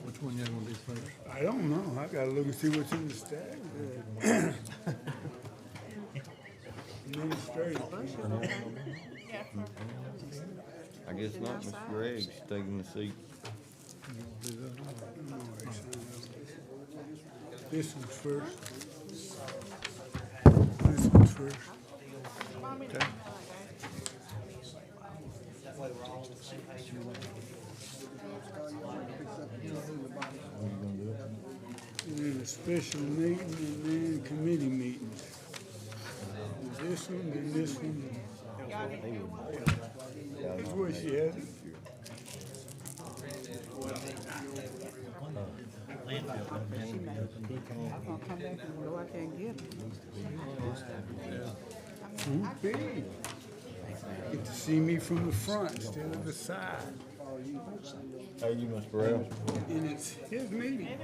Which one you gonna do first? I don't know. I gotta look and see what's in the stack. Administrative. I guess not, Mr. Gregg's taking the seat. This one's first. This one's first. Okay. And then a special meeting and then committee meetings. This one and this one. That's where she has it. I'm gonna come back and know I can't get it. Big. Get to see me from the front instead of the side. How are you, Mr. Burrell? And it's his meeting.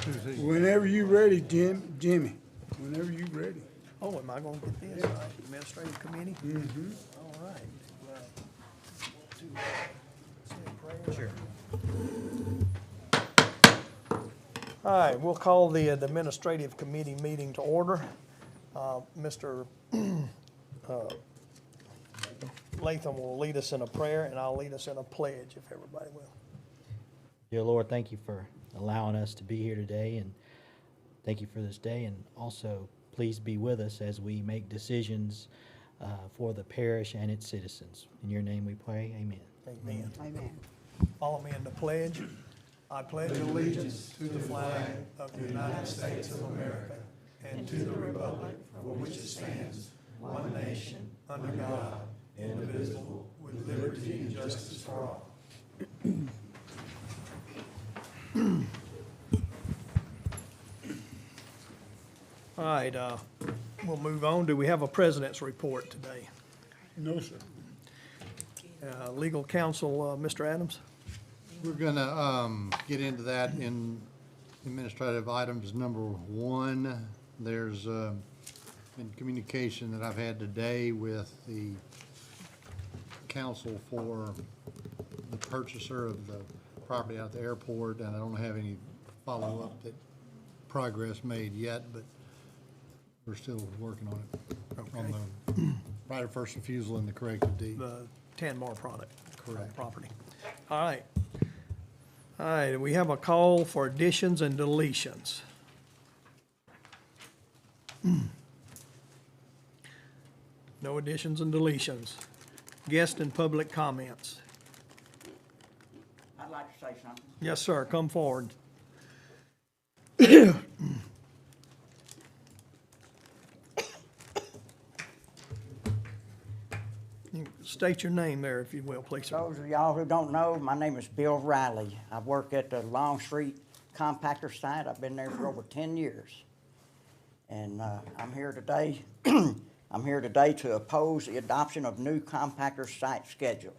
Who's he? Whenever you ready, Jimmy. Whenever you ready. Oh, am I gonna get this? Administrative committee? Mm-hmm. All right. Sure. All right, we'll call the administrative committee meeting to order. Mr. Latham will lead us in a prayer, and I'll lead us in a pledge, if everybody will. Dear Lord, thank you for allowing us to be here today, and thank you for this day, and also please be with us as we make decisions for the parish and its citizens. In your name we pray, amen. Amen. Amen. Follow me in the pledge. I pledge allegiance to the flag of the United States of America and to the republic for which it stands, one nation, under God, indivisible, with liberty and justice for all. All right, we'll move on. Do we have a president's report today? No, sir. Legal counsel, Mr. Adams? We're gonna, get into that in administrative items number 1. There's, been communication that I've had today with the counsel for the purchaser of the property out at the airport, and I don't have any follow-up that progress made yet, but we're still working on it. On the right of first refusal and the corrective deed. The Tanmar product. Correct. Property. All right. All right, we have a call for additions and deletions. No additions and deletions. Guest and public comments. I'd like to say something. Yes, sir, come forward. State your name there, if you will, please, sir. Those of y'all who don't know, my name is Bill Riley. I work at the Long Street compactor site. I've been there for over 10 years. And I'm here today, to oppose the adoption of new compactor site schedules.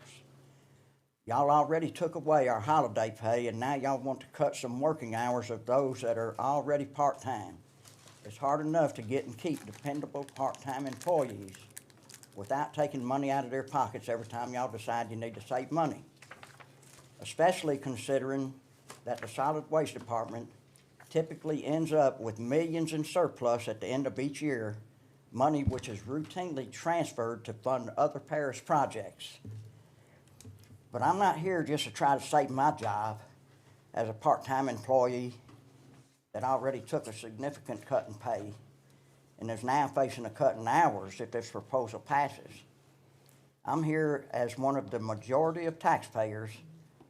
Y'all already took away our holiday pay, and now y'all want to cut some working hours of those that are already part-time. It's hard enough to get and keep dependable part-time employees without taking money out of their pockets every time y'all decide you need to save money. Especially considering that the solid waste department typically ends up with millions in surplus at the end of each year, money which is routinely transferred to fund other parish projects. But I'm not here just to try to save my job as a part-time employee that already took a significant cut in pay and is now facing a cut in hours if this proposal passes. I'm here as one of the majority of taxpayers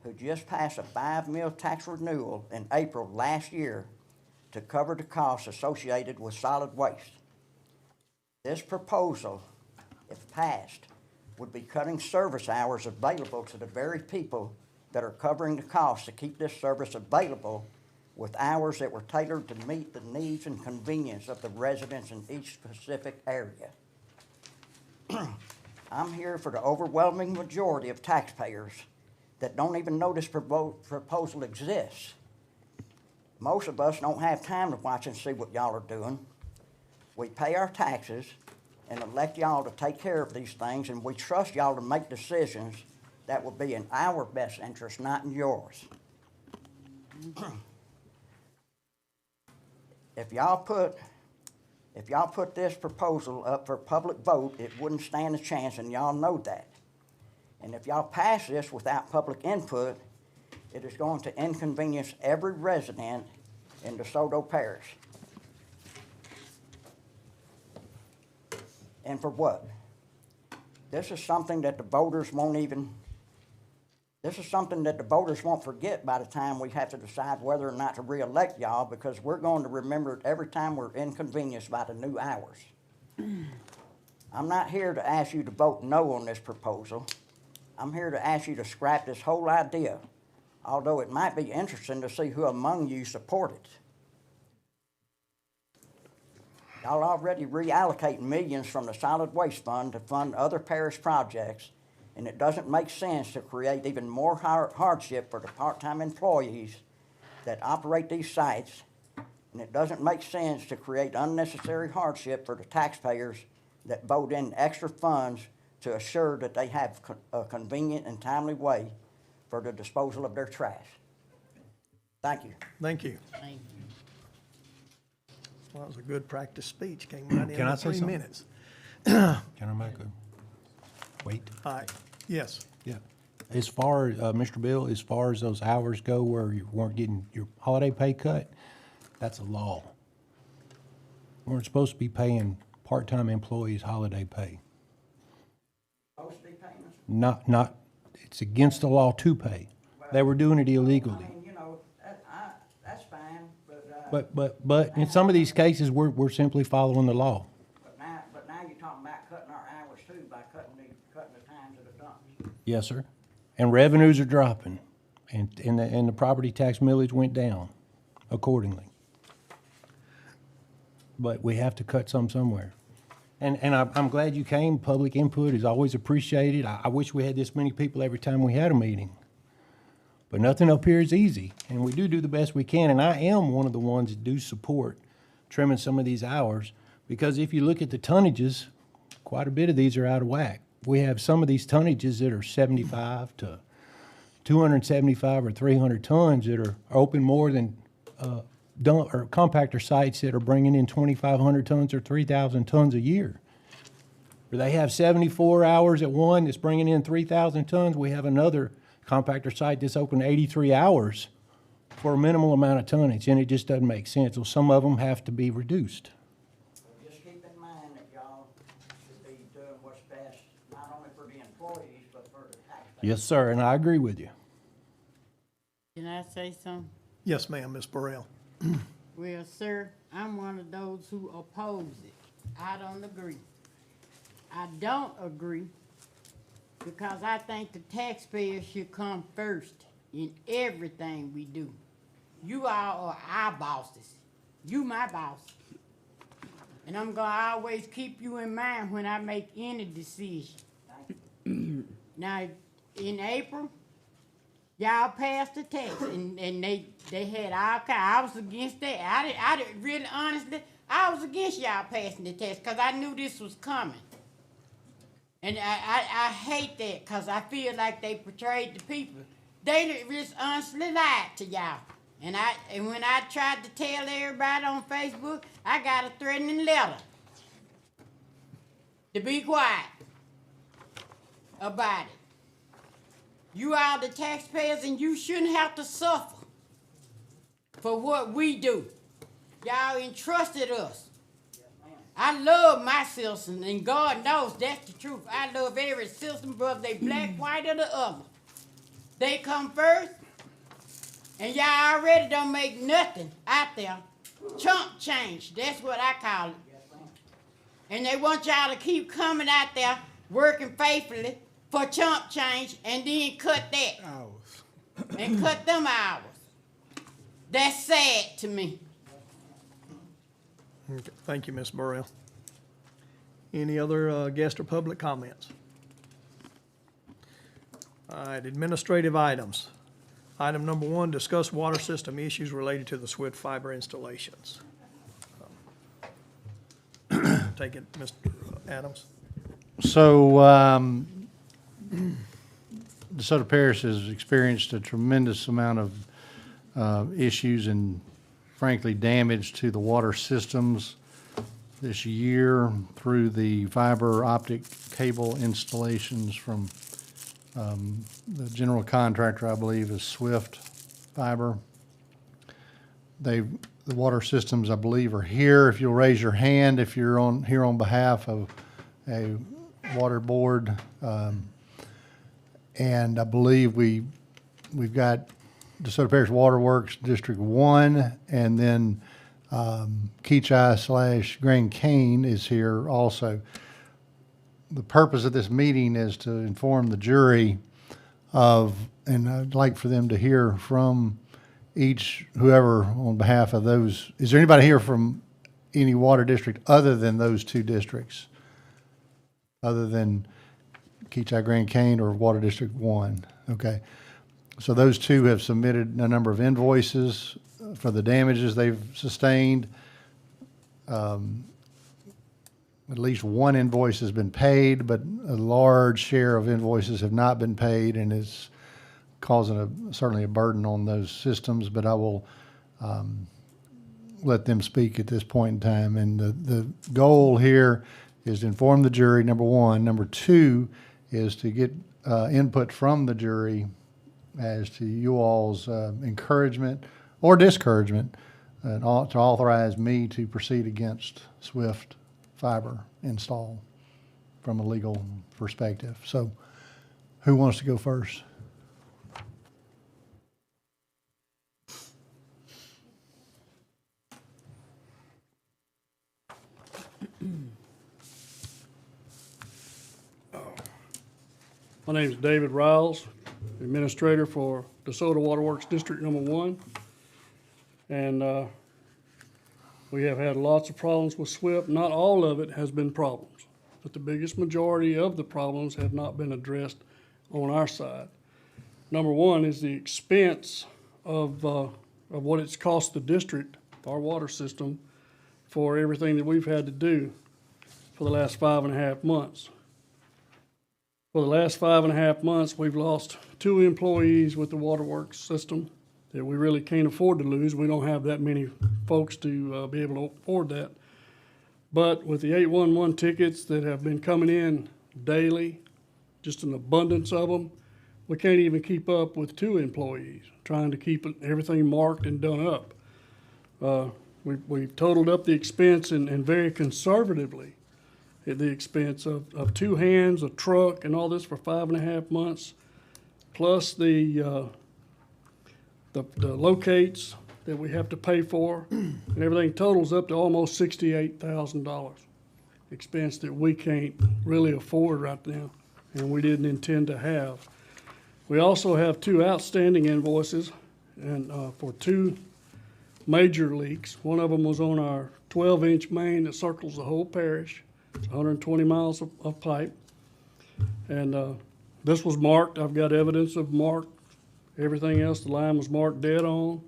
who just passed a 5 mil tax renewal in April last year to cover the costs associated with solid waste. This proposal, if passed, would be cutting service hours available to the very people that are covering the costs to keep this service available with hours that were tailored to meet the needs and convenience of the residents in each specific area. I'm here for the overwhelming majority of taxpayers that don't even know this proposal exists. Most of us don't have time to watch and see what y'all are doing. We pay our taxes and elect y'all to take care of these things, and we trust y'all to make decisions that would be in our best interest, not in yours. If y'all put this proposal up for public vote, it wouldn't stand a chance, and y'all know that. And if y'all pass this without public input, it is going to inconvenience every resident in DeSoto Parish. And for what? This is something that the voters won't forget by the time we have to decide whether or not to reelect y'all, because we're going to remember it every time we're inconvenienced by the new hours. I'm not here to ask you to vote no on this proposal. I'm here to ask you to scrap this whole idea, although it might be interesting to see who among you support it. Y'all already reallocate millions from the solid waste fund to fund other parish projects, and it doesn't make sense to create even more hardship for the part-time employees that operate these sites, and it doesn't make sense to create unnecessary hardship for the taxpayers that vote in extra funds to assure that they have a convenient and timely way for the disposal of their trash. Thank you. Thank you. Thank you. Well, that was a good practice speech. Came right in Can I in say 3 something? minutes. Can I make a, wait? All right, yes. Yeah. As far, Mr. Bill, as far as those hours go where you weren't getting your holiday pay cut, that's a law. We weren't supposed to be paying part-time employees holiday pay. Supposed to be paying us? Not, it's against the law to pay. They were doing it I illegally. mean, you know, that's fine, but, But in some of these cases, we're simply following the law. but now you're talking about cutting our hours too by cutting the times of the dumps. Yes, sir. And revenues are dropping, and the property tax millage went down accordingly. But we have to cut some somewhere. And I'm glad you came. Public input is always appreciated. I wish we had this many people every time we had a meeting. But nothing up here is easy, and we do the best we can. And I am one of the ones that do support trimming some of these hours, because if you look at the tonnages, quite a bit of these are out of whack. We have some of these tonnages that are 75 to 275 or 300 tons that are open more than dump or compactor sites that are bringing in 2,500 tons or 3,000 tons a year. Where they have 74 hours at one that's bringing in 3,000 tons. We have another compactor site that's open 83 hours for a minimal amount of tonnage, and it just doesn't make sense. So some of them have to be reduced. Just keep in mind that y'all should be doing what's best, not only for the employees, but for the taxpayers. Yes, sir, and I agree with you. Can I say something? Yes, ma'am, Ms. Burrell. Well, sir, I'm one of those who oppose it. I don't agree. I don't agree because I think the taxpayers should come first in everything we do. You all are our bosses. You my boss. And I'm gonna always keep you in mind when I make any decision. Now, in April, y'all passed the tax, and they had all kind. I was against that. I didn't really, honestly, I was against y'all passing the tax because I knew this was coming. And I hate that because I feel like they betrayed the people. They just honestly lied to y'all. And when I tried to tell everybody on Facebook, I got a threatening letter to be quiet about it. You are the taxpayers, and you shouldn't have to suffer for what we do. Y'all entrusted us. I love my citizens, and God knows that's the truth. I love every citizen, whether they black, white, or the other. They come first, and y'all already don't make nothing out there. Chump change, that's what I call it. And they want y'all to keep coming out there, working faithfully for chump change, and then cut that. And cut them hours. That's sad to me. Okay, thank you, Ms. Burrell. Any other guest or public comments? All right, administrative items. Item number 1, discuss water system issues related to the SWIFT fiber installations. Take it, Mr. Adams. So, DeSoto Parish has experienced a tremendous amount of issues and frankly damage to the water systems this year through the fiber optic cable installations from the general contractor, I believe, is Swift Fiber. The water systems, I believe, are here. If you'll raise your hand, if you're here on behalf of a water board, and I believe we've got DeSoto Parish Waterworks District 1, and then Keachai / Grand Cane is here also. The purpose of this meeting is to inform the jury of, and I'd like for them to hear from whoever on behalf of those. Is there anybody here from any water district other than those two districts? Other than Keachai Grand Cane or Water District 1? Okay. So those two have submitted a number of invoices for the damages they've sustained. At least one invoice has been paid, but a large share of invoices have not been paid, and it's causing certainly a burden on those systems. But I will let them speak at this point in time. And the goal here is to inform the jury, number one. Number two is to get input from the jury as to you all's encouragement or discouragement to authorize me to proceed against Swift Fiber install from a legal perspective. So who wants to go first? My name is David Riles, Administrator for DeSoto Waterworks District Number 1. And we have had lots of problems with SWIP. Not all of it has been problems, but the biggest majority of the problems have not been addressed on our side. Number one is the expense of what it's cost the district, our water system, for everything that we've had to do for the last 5.5 months. For the last 5.5 months, we've lost 2 employees with the waterworks system that we really can't afford to lose. We don't have that many folks to be able to afford that. But with the 811 tickets that have been coming in daily, just an abundance of them, we can't even keep up with 2 employees, trying to keep everything marked and done up. We've totaled up the expense and very conservatively at the expense of 2 hands, a truck, and all this for 5.5 months, plus the locates that we have to pay for, and everything totals up to almost $68,000 expense that we can't really afford right now, and we didn't intend to have. We also have 2 outstanding invoices and for 2 major leaks. One of them was on our 12-inch main that circles the whole parish. It's 120 miles of pipe. And this was marked. I've got evidence of marked. Everything else, the line was marked dead on.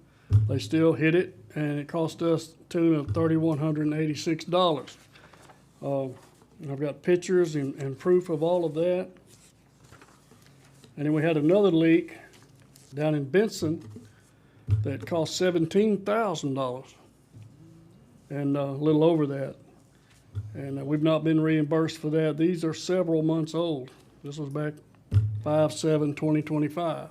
They still hit it, and it cost us a tune of $3,186. I've got pictures and proof of all of that. And then we had another leak down in Benson that cost $17,000 and a little over that. And we've not been reimbursed for that. These are several months old. This was back 5/7/2025.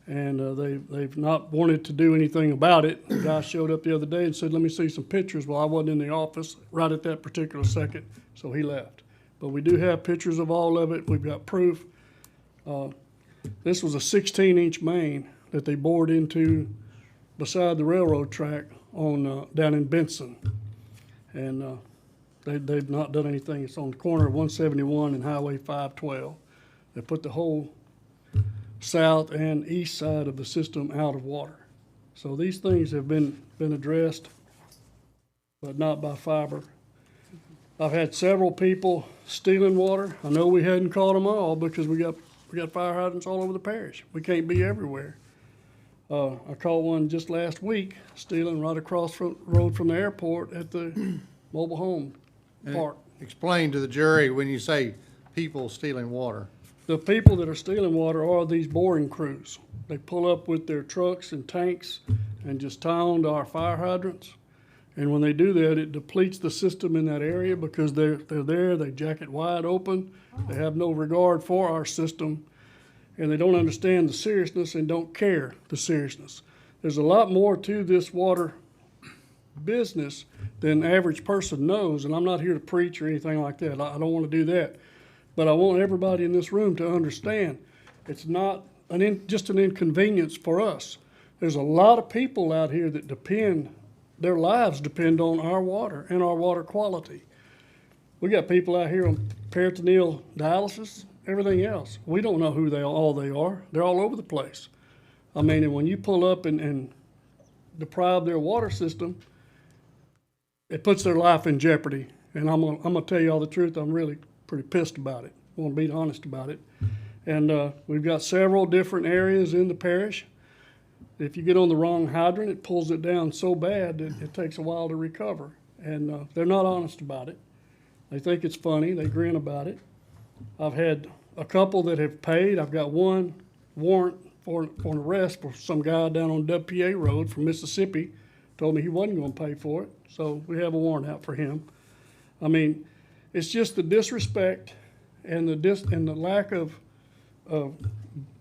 And they've not wanted to do anything about it. The guy showed up the other day and said, let me see some pictures. Well, I wasn't in the office right at that particular second, so he left. But we do have pictures of all of it. We've got proof. This was a 16-inch main that they bored into beside the railroad track on down in Benson. And they've not done anything. It's on the corner of 171 and Highway 512. They put the whole south and east side of the system out of water. So these things have been addressed, but not by fiber. I've had several people stealing water. I know we hadn't caught them all because we got fire hydrants all over the parish. We can't be everywhere. I caught one just last week stealing right across the road from the airport at the mobile home park. Explain to the jury when you say people stealing water. the people that are stealing water are these boring crews. They pull up with their trucks and tanks and just tie on to our fire hydrants. And when they do that, it depletes the system in that area because they're there, they jack it wide open. They have no regard for our system, and they don't understand the seriousness and don't care the seriousness. There's a lot more to this water business than the average person knows, and I'm not here to preach or anything like that. I don't want to do that. But I want everybody in this room to understand it's not just an inconvenience for us. There's a lot of people out here that their lives depend on our water and our water quality. We got people out here on peritoneal dialysis, everything else. We don't know who they are. They're all over the place. I mean, and when you pull up and deprive their water system, it puts their life in jeopardy. And I'm gonna tell you all the truth. I'm really pretty pissed about it. I want to be honest about it. And we've got several different areas in the parish. If you get on the wrong hydrant, it pulls it down so bad that it takes a while to recover. And they're not honest about it. They think it's funny. They grin about it. I've had a couple that have paid. I've got one warrant for an arrest for some guy down on WPA Road from Mississippi. Told me he wasn't going to pay for it. So we have a warrant out for him. I mean, it's just the disrespect and the lack of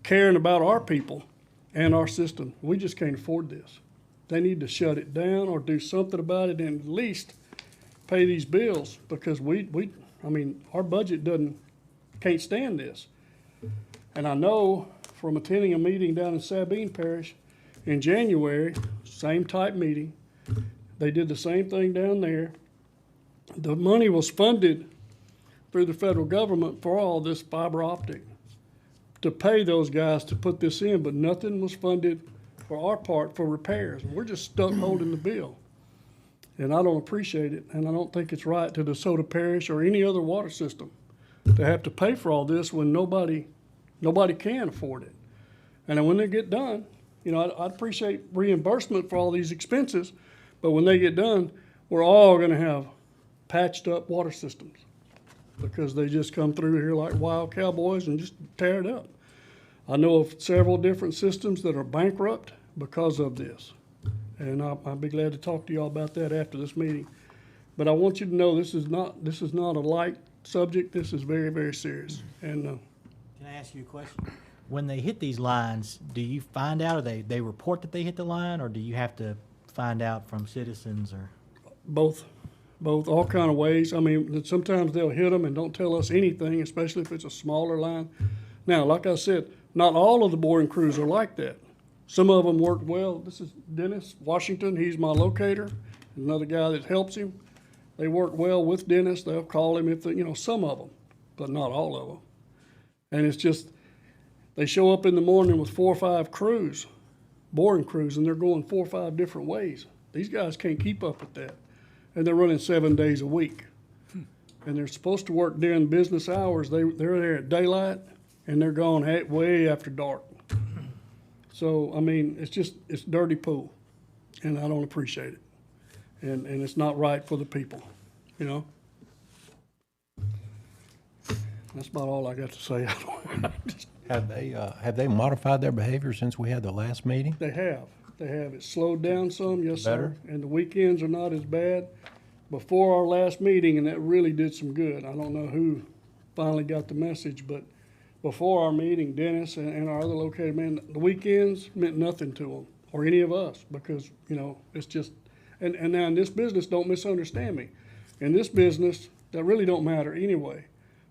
caring about our people and our system. We just can't afford this. They need to shut it down or do something about it and at least pay these bills because I mean, our budget can't stand this. And I know from attending a meeting down in Sabine Parish in January, same type meeting, they did the same thing down there. The money was funded through the federal government for all this fiber optic to pay those guys to put this in, but nothing was funded for our part for repairs. We're just stuck holding the bill. And I don't appreciate it, and I don't think it's right to DeSoto Parish or any other water system to have to pay for all this when nobody can afford it. And then when they get done, you know, I'd appreciate reimbursement for all these expenses, but when they get done, we're all gonna have patched up water systems because they just come through here like wild cowboys and just tear it up. I know of several different systems that are bankrupt because of this. And I'll be glad to talk to y'all about that after this meeting. But I want you to know this is not a light subject. This is very, very serious. And Can I ask you a question? When they hit these lines, do you find out, or they report that they hit the line, or do you have to find out from citizens, or? both, all kind of ways. I mean, sometimes they'll hit them and don't tell us anything, especially if it's a smaller line. Now, like I said, not all of the boring crews are like that. Some of them work well. This is Dennis Washington. He's my locator. Another guy that helps him. They work well with Dennis. They'll call him if they, some of them, but not all of them. And it's just, they show up in the morning with 4 or 5 crews, boring crews, and they're going 4 or 5 different ways. These guys can't keep up with that. And they're running 7 days a week. And they're supposed to work during business hours. They're there at daylight, and they're gone way after dark. So, I mean, it's dirty pool, and I don't appreciate it. And it's not right for the people, That's about all I got to say. Have they modified their behavior since we had the last meeting? They have. It slowed down some, yes, Better? sir. And the weekends are not as bad. Before our last meeting, and that really did some good. I don't know who finally got the message, but before our meeting, Dennis and our other locator, man, the weekends meant nothing to them or any of us because, it's just, and now in this business, don't misunderstand me. In this business, that really don't matter anyway.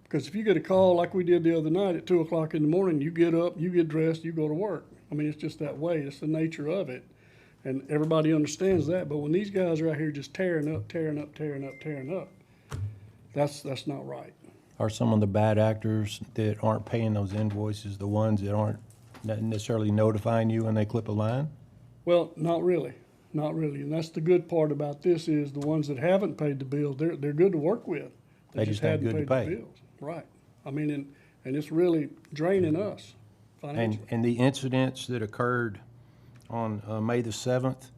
Because if you get a call like we did the other night at 2 o'clock in the morning, you get up, you get dressed, you go to work. I mean, it's just that way. It's the nature of it. And everybody understands that. But when these guys are out here just tearing up, that's not right. Are some of the bad actors that aren't paying those invoices the ones that aren't necessarily notifying you when they clip a line? Well, not really. And that's the good part about this is the ones that haven't paid the bills, they're good to work with. They just ain't hadn't good to paid pay. the bills. Right. I mean, and it's really draining us financially. And the incidents that occurred on May the 7th,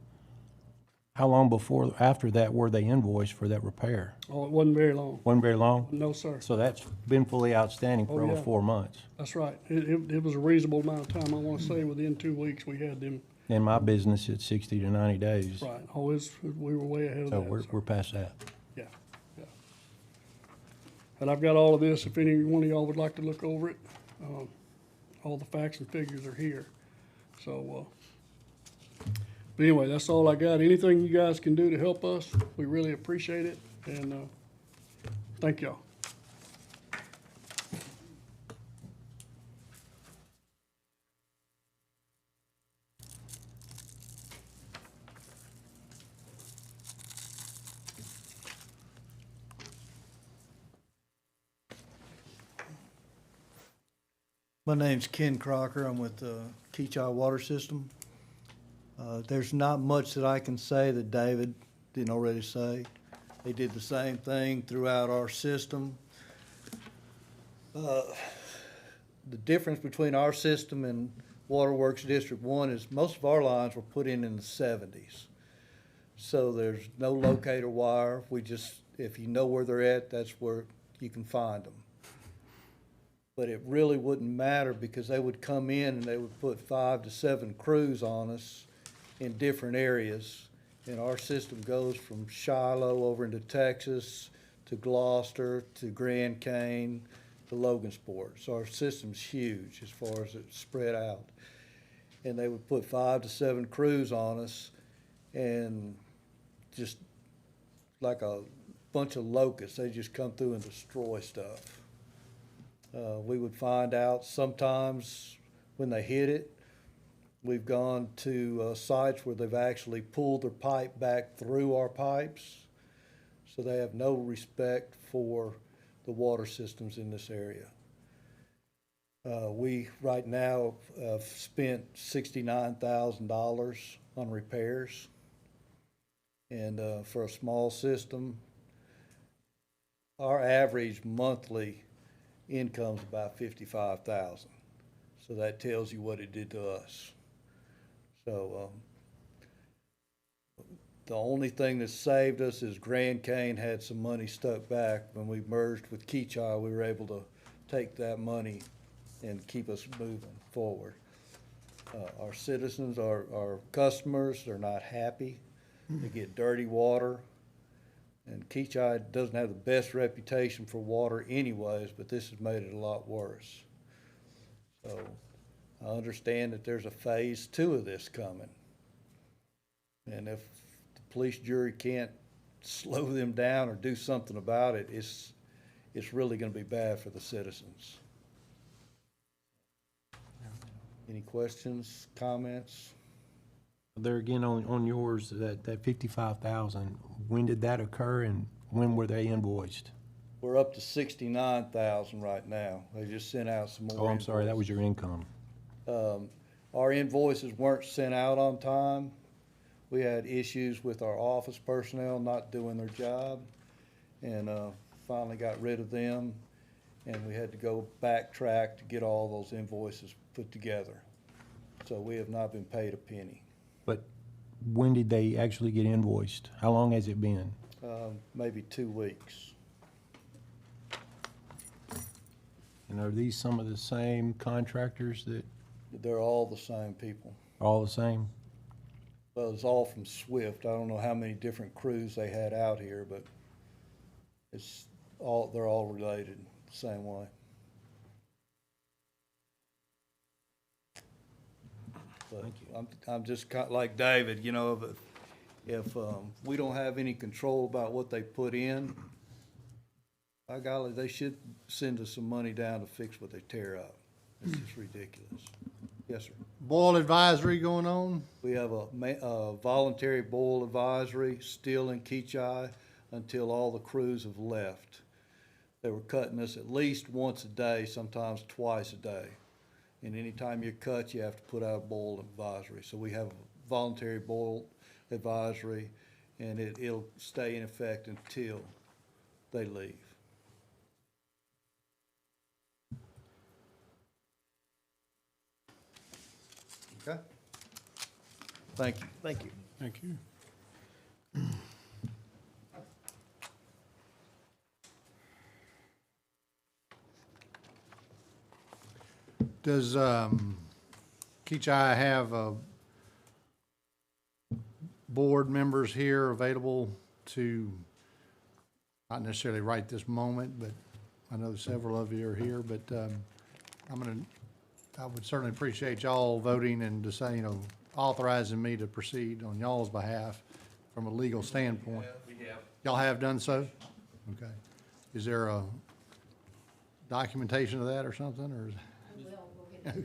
How long before, after that, were they invoiced for that repair? Oh, it wasn't very long. Wasn't very long? No, sir. So that's been fully outstanding for Oh, over yeah. 4 months. That's right. It was a reasonable amount of time. I want to say within 2 weeks, we had them. In my business, it's 60 to 90 days. Right. Oh, we were way ahead of So that. we're, sir. we're past that. Yeah, yeah. And I've got all of this, if any one of y'all would like to look over it. All the facts and figures are here. So, but anyway, that's all I got. Anything you guys can do to help us, we really appreciate it, and, thank y'all. My name's Ken Crocker. I'm with the Keachai Water System. There's not much that I can say that David didn't already say. They did the same thing throughout our system. The difference between our system and Waterworks District 1 is most of our lines were put in the 70s. So there's no locator wire. We just, if you know where they're at, that's where you can find them. But it really wouldn't matter because they would come in and they would put 5 to 7 crews on us in different areas. And our system goes from Shiloh over into Texas to Gloucester to Grand Cane to Logansport. So our system's huge as far as it's spread out. And they would put 5 to 7 crews on us and just like a bunch of locusts, they just come through and destroy stuff. We would find out sometimes when they hit it. We've gone to sites where they've actually pulled their pipe back through our pipes. So they have no respect for the water systems in this area. We right now have spent $69,000 on repairs. And for a small system, our average monthly income's about $55,000. So that tells you what it did to us. So the only thing that saved us is Grand Cane had some money stuck back. When we merged with Keachai, we were able to take that money and keep us moving forward. Our citizens, our customers, they're not happy. They get dirty water. And Keachai doesn't have the best reputation for water anyways, but this has made it a lot worse. So I understand that there's a phase 2 of this coming. And if the police jury can't slow them down or do something about it, it's really gonna be bad for the citizens. Any questions, comments? There again, on yours, that 55,000, when did that occur and when were they invoiced? We're up to 69,000 right now. They just sent out some more. Oh, I'm sorry, that was your income. Our invoices weren't sent out on time. We had issues with our office personnel not doing their job, and finally got rid of them, and we had to go backtrack to get all those invoices put together. So we have not been paid a penny. But when did they actually get invoiced? How long has it been? Maybe 2 weeks. And are these some of the same contractors that They're all the same people. are all the same? Well, it's all from Swift. I don't know how many different crews they had out here, but they're all related the same way. But I'm just kind of like David, you know, if we don't have any control about what they put in, by golly, they should send us some money down to fix what they tear up. It's just ridiculous. Yes, sir. Boil advisory going on? We have a voluntary boil advisory still in Keachai until all the crews have left. They were cutting us at least once a day, sometimes twice a day. And anytime you're cut, you have to put out a boil advisory. So we have a voluntary boil advisory, and it'll stay in effect until they leave. Okay? Thank you. Thank you. Does Keachai have board members here available to, not necessarily right this moment, but I know several of you are here, but I would certainly appreciate y'all voting and deciding, authorizing me to proceed on y'all's behalf from a legal standpoint. We have. Y'all have done so? Okay. Is there a documentation of that or something, or? Okay.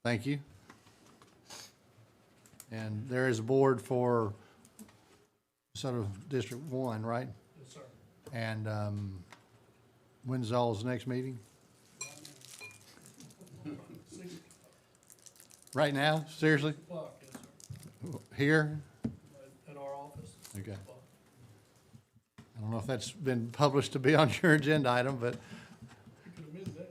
Thank you. And there is a board for sort of District 1, right? Yes, sir. And when's y'all's next meeting? Right now? Seriously? O'clock, yes, sir. Here? At our office. Okay. I don't know if that's been published to be on your agenda item, but You could have missed that.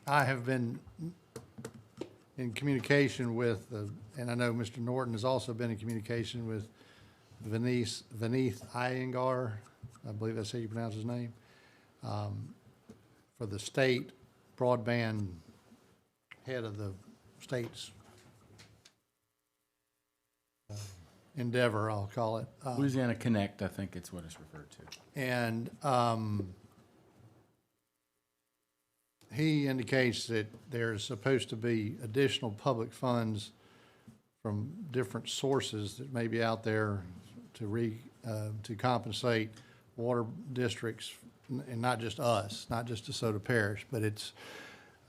I have been in communication with, and I know Mr. Norton has also been in communication with Vineeth Iyengar, I believe that's how you pronounce his name, for the state broadband head of the state's endeavor, I'll call it. Louisiana Connect, I think it's what it's referred to. And he indicates that there's supposed to be additional public funds from different sources that may be out there to compensate water districts, and not just us, not just DeSoto Parish, but it's,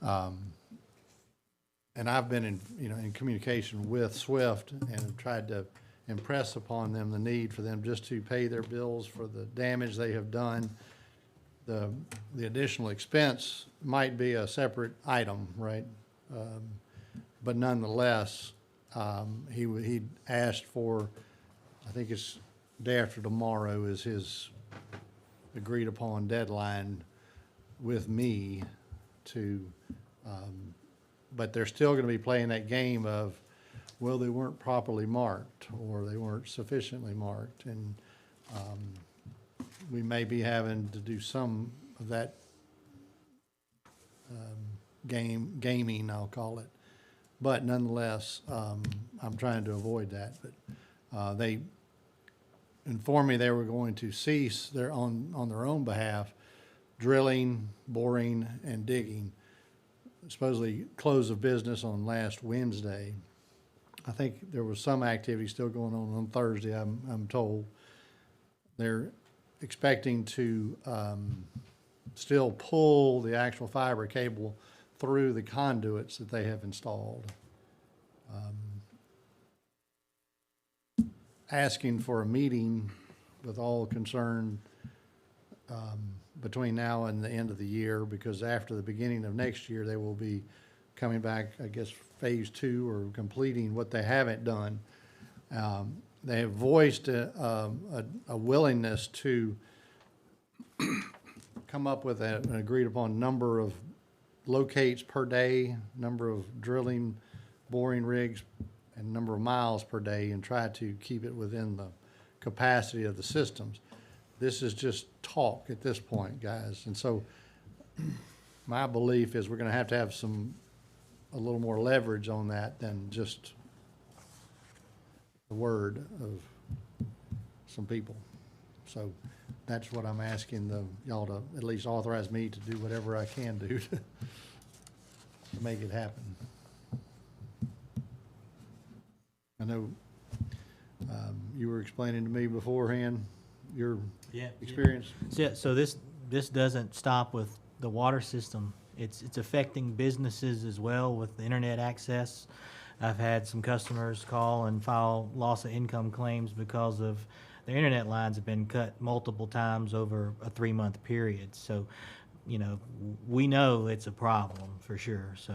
and I've been in communication with SWIFT and have tried to impress upon them the need for them just to pay their bills for the damage they have done. The additional expense might be a separate item, right? But nonetheless, he asked for, I think it's day after tomorrow is his agreed upon deadline with me to, but they're still going to be playing that game of, well, they weren't properly marked or they weren't sufficiently marked, and we may be having to do some of that gaming, I'll call it. But nonetheless, I'm trying to avoid that. But they informed me they were going to cease on their own behalf drilling, boring, and digging. Supposedly close of business on last Wednesday. I think there was some activity still going on Thursday, I'm told. They're expecting to still pull the actual fiber cable through the conduits that they have installed. Asking for a meeting with all concerned between now and the end of the year, because after the beginning of next year, they will be coming back, I guess, phase 2 or completing what they haven't done. They have voiced a willingness to come up with an agreed upon number of locates per day, number of drilling, boring rigs, and number of miles per day, and try to keep it within the capacity of the systems. This is just talk at this point, guys. And so my belief is we're going to have a little more leverage on that than just the word of some people. So that's what I'm asking y'all to at least authorize me to do whatever I can do to make it happen. I know you were explaining to me beforehand your experience. So this doesn't stop with the water system. It's affecting businesses as well with the internet access. I've had some customers call and file loss of income claims because of their internet lines have been cut multiple times over a 3-month period. So, we know it's a problem for sure. So,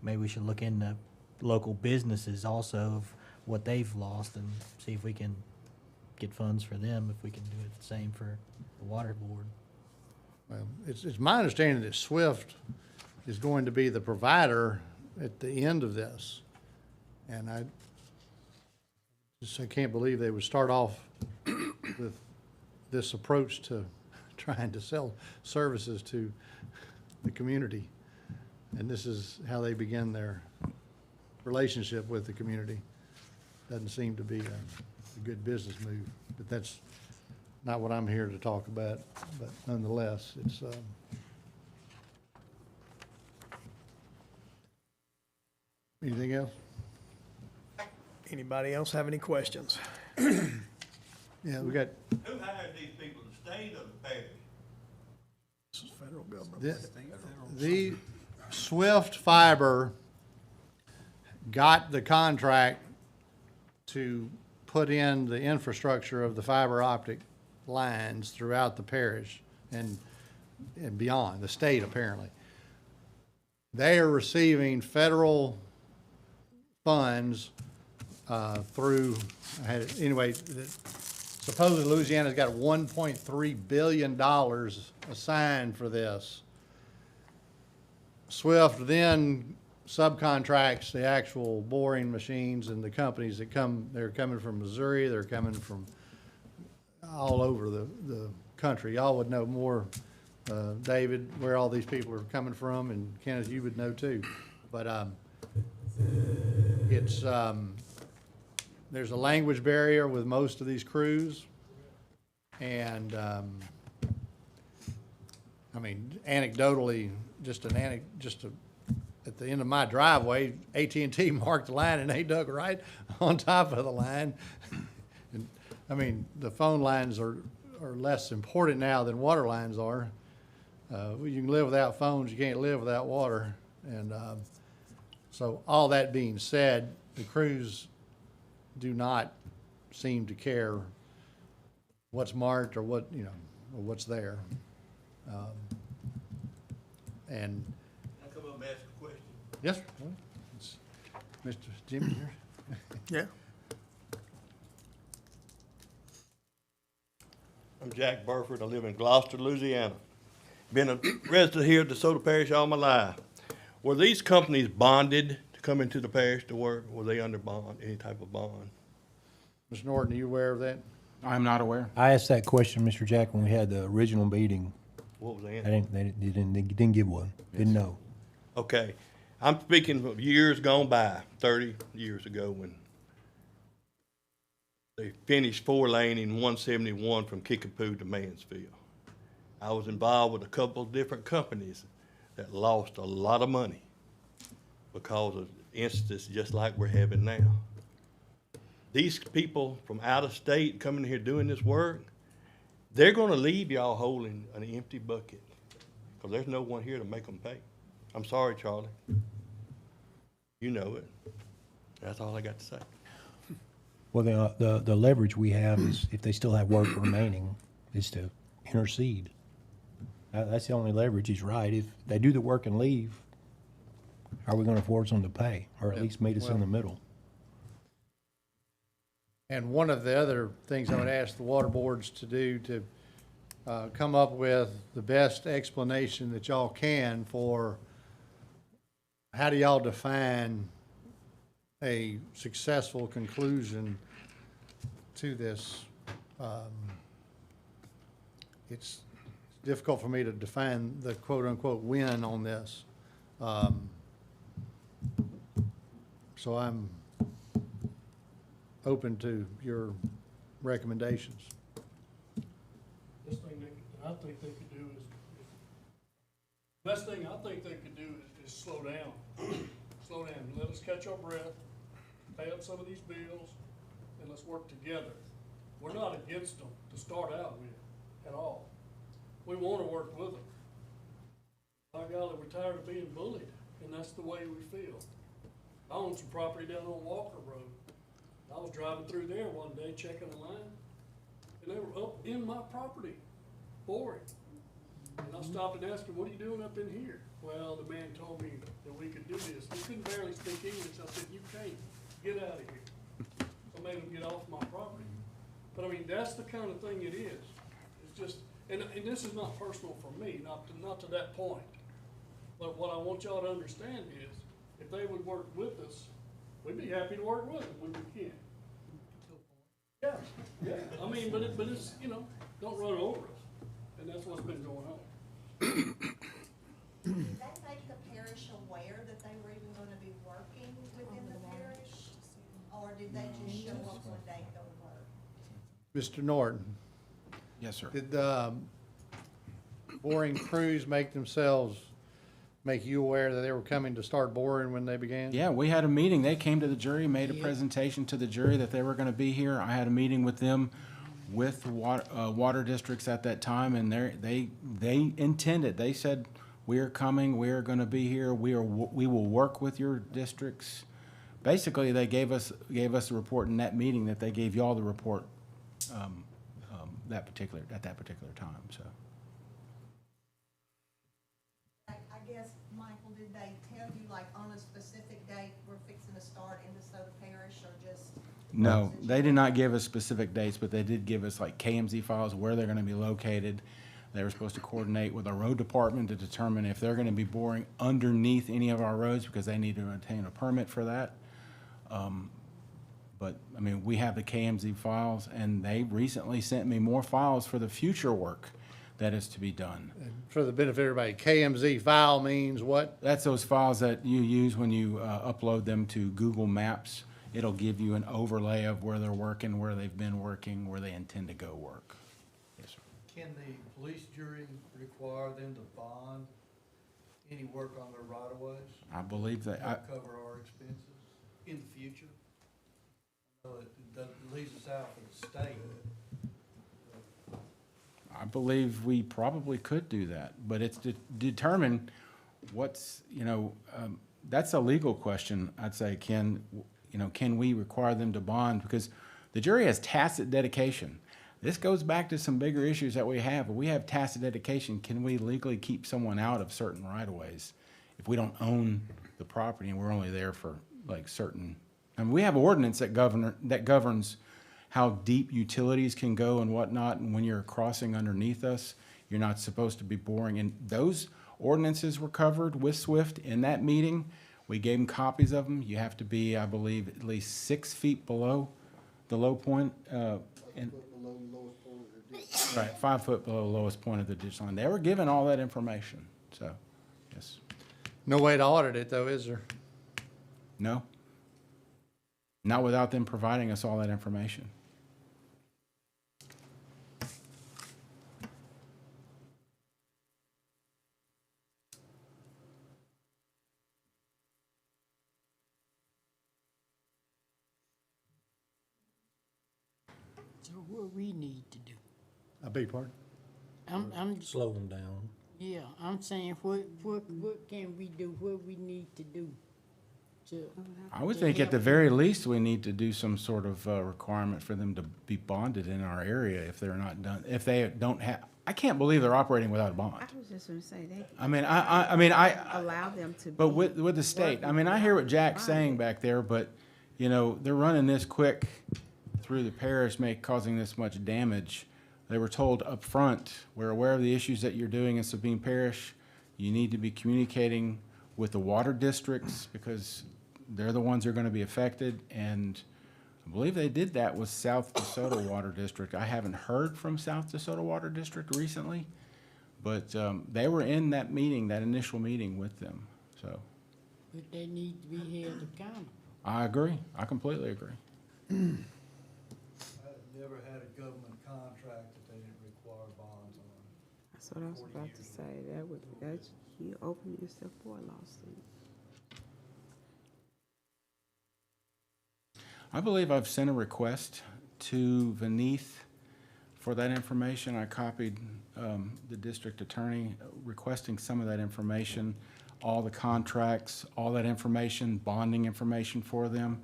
maybe we should look into local businesses also of what they've lost and see if we can get funds for them, if we can do it the same for the water board. Well, it's my understanding that SWIFT is going to be the provider at the end of this. And I can't believe they would start off with this approach to trying to sell services to the community. And this is how they begin their relationship with the community. Doesn't seem to be a good business move, but that's not what I'm here to talk about. But nonetheless, it's, anything else? Anybody else have any questions? Yeah, we got, Who hired these people, the state or the parish? This is federal government. the Swift Fiber got the contract to put in the infrastructure of the fiber optic lines throughout the parish and beyond, the state apparently. They are receiving funds through, supposedly Louisiana's got $1.3 billion assigned for this. Swift then subcontracts the actual boring machines and the companies that come, they're coming from Missouri, they're coming from all over the country. Y'all would know more, David, where all these people are coming from, and Kenneth, you would know too. But it's, there's a language barrier with most of these crews. And, I mean, anecdotally, at the end of my driveway, AT&T marked the line and they dug right on top of the line. And, I mean, the phone lines are less important now than water lines are. You can live without phones, you can't live without water. And so all that being said, the crews do not seem to care what's marked or what, or what's there. And I'll come up and ask a question. yes, well, it's Mr. Jimmy here. Yeah. I'm Jack Burford. I live in Gloucester, Louisiana. Been a resident here at DeSoto Parish all my life. Were these companies bonded to come into the parish to work? Were they under bond, any type of bond? Mr. Norton, are you aware of that? I'm not aware. I asked that question, Mr. Jack, when we had the original meeting. What was the They answer? didn't give one. Didn't know. Okay. I'm speaking of years gone by, 30 years ago, when they finished 4-lane 171 from Kickapoo to Mansfield. I was involved with a couple of different companies that lost a lot of money because of instances just like we're having now. These people from out of state coming here doing this work, they're gonna leave y'all holding an empty bucket because there's no one here to make them pay. I'm sorry, Charlie. You know it. That's all I got to say. Well, the leverage we have is, if they still have work remaining, is to intercede. That's the only leverage. He's right. If they do the work and leave, how are we gonna force them to pay, or at least meet us in the middle? And one of the other things I would ask the water boards to do to come up with the best explanation that y'all can for how do y'all define a successful conclusion to this. It's difficult for me to define the quote-unquote win on this. So I'm open to your recommendations. Best thing I think they could do best thing I think they could do is slow down. Slow down, let us catch our breath, pay up some of these bills, and let's work together. We're not against them to start out with, at all. We wanna work with them. By golly, we're tired of being bullied, and that's the way we feel. I own some property down on Walker Road. I was driving through there one day checking a line, and they were up in my property, boring. And I stopped and asked him, what are you doing up in here? Well, the man told me that we could do this. He couldn't barely speak English. I said, you can't, get out of here. So I made him get off my property. But I mean, that's the kind of thing it is. It's just, and this is not personal for me, not to that point. But what I want y'all to understand is, if they would work with us, we'd be happy to work with them when we can. Yeah, yeah, I mean, but it's, you know, don't run over us, and that's what's been going on. Did they make the parish aware that they were even gonna be working within the parish? Or did they just show up one day and go to work? Mr. Norton, Yes, sir. did boring crews make you aware that they were coming to start boring when they began? Yeah, we had a meeting. They came to the jury, made a presentation to the jury that they were gonna be here. I had a meeting with them, with water districts at that time, and they intended, they said, we are coming, we are gonna be here, we will work with your districts. Basically, they gave us a report in that meeting that they gave y'all the report, at that particular time, so. I guess, Michael, did they tell you like on a specific date, we're fixing to start in DeSoto Parish, or just? No, they did not give us specific dates, but they did give us like KMZ files, where they're gonna be located. They were supposed to coordinate with our road department to determine if they're gonna be boring underneath any of our roads, because they need to obtain a permit for that. But, I mean, we have the KMZ files, and they recently sent me more files for the future work that is to be done. For the benefit of everybody, KMZ file means what? That's those files that you use when you upload them to Google Maps. It'll give you an overlay of where they're working, where they've been working, where they intend to go work. Yes, sir. Can the police jury require them to bond any work on their right-of-ways? I believe that, To cover our expenses in the future? So it leaves us out for the state. I believe we probably could do that, but it's to determine what's, that's a legal question. I'd say, can we require them to bond? Because the jury has tacit dedication. This goes back to some bigger issues that we have. If we have tacit dedication, can we legally keep someone out of certain right-of-ways if we don't own the property and we're only there for like certain, I mean, we have ordinance that governs how deep utilities can go and whatnot, and when you're crossing underneath us, you're not supposed to be boring. And those ordinances were covered with SWIFT in that meeting. We gave them copies of them. You have to be, I believe, at least 6 feet below the low point, right, 5 foot below the lowest point of the ditch line. They were given all that information, so, yes. No way to audit it though, is there? No? Not without them providing us all that information. So what we need to do? I beg your pardon? I'm, Slow them down. yeah, I'm saying what can we do, what we need to do to. I would to think at help the very least, we need to do some sort of requirement for them to be bonded in our area if they're not done, if they don't have, I can't believe they're operating without a bond. I was just gonna say, they I mean, I allow them to. but be with the state, I mean, I working hear what Jack's bonded. saying back there, but, they're running this quick through the parish, causing this much damage. They were told up front, we're aware of the issues that you're doing in Sabine Parish. You need to be communicating with the water districts because they're the ones that are gonna be affected. And I believe they did that with South DeSoto Water District. I haven't heard from South DeSoto Water District recently, but they were in that meeting, that initial meeting with them, so. But they need to be held accountable. I agree. I completely agree. I've never had a government contract that they didn't require bonds on. That's what I was about to say, that's, you open yourself for a lawsuit. I believe I've sent a request to Vineeth for that information. I copied the district attorney requesting some of that information, all the contracts, all that information, bonding information for them,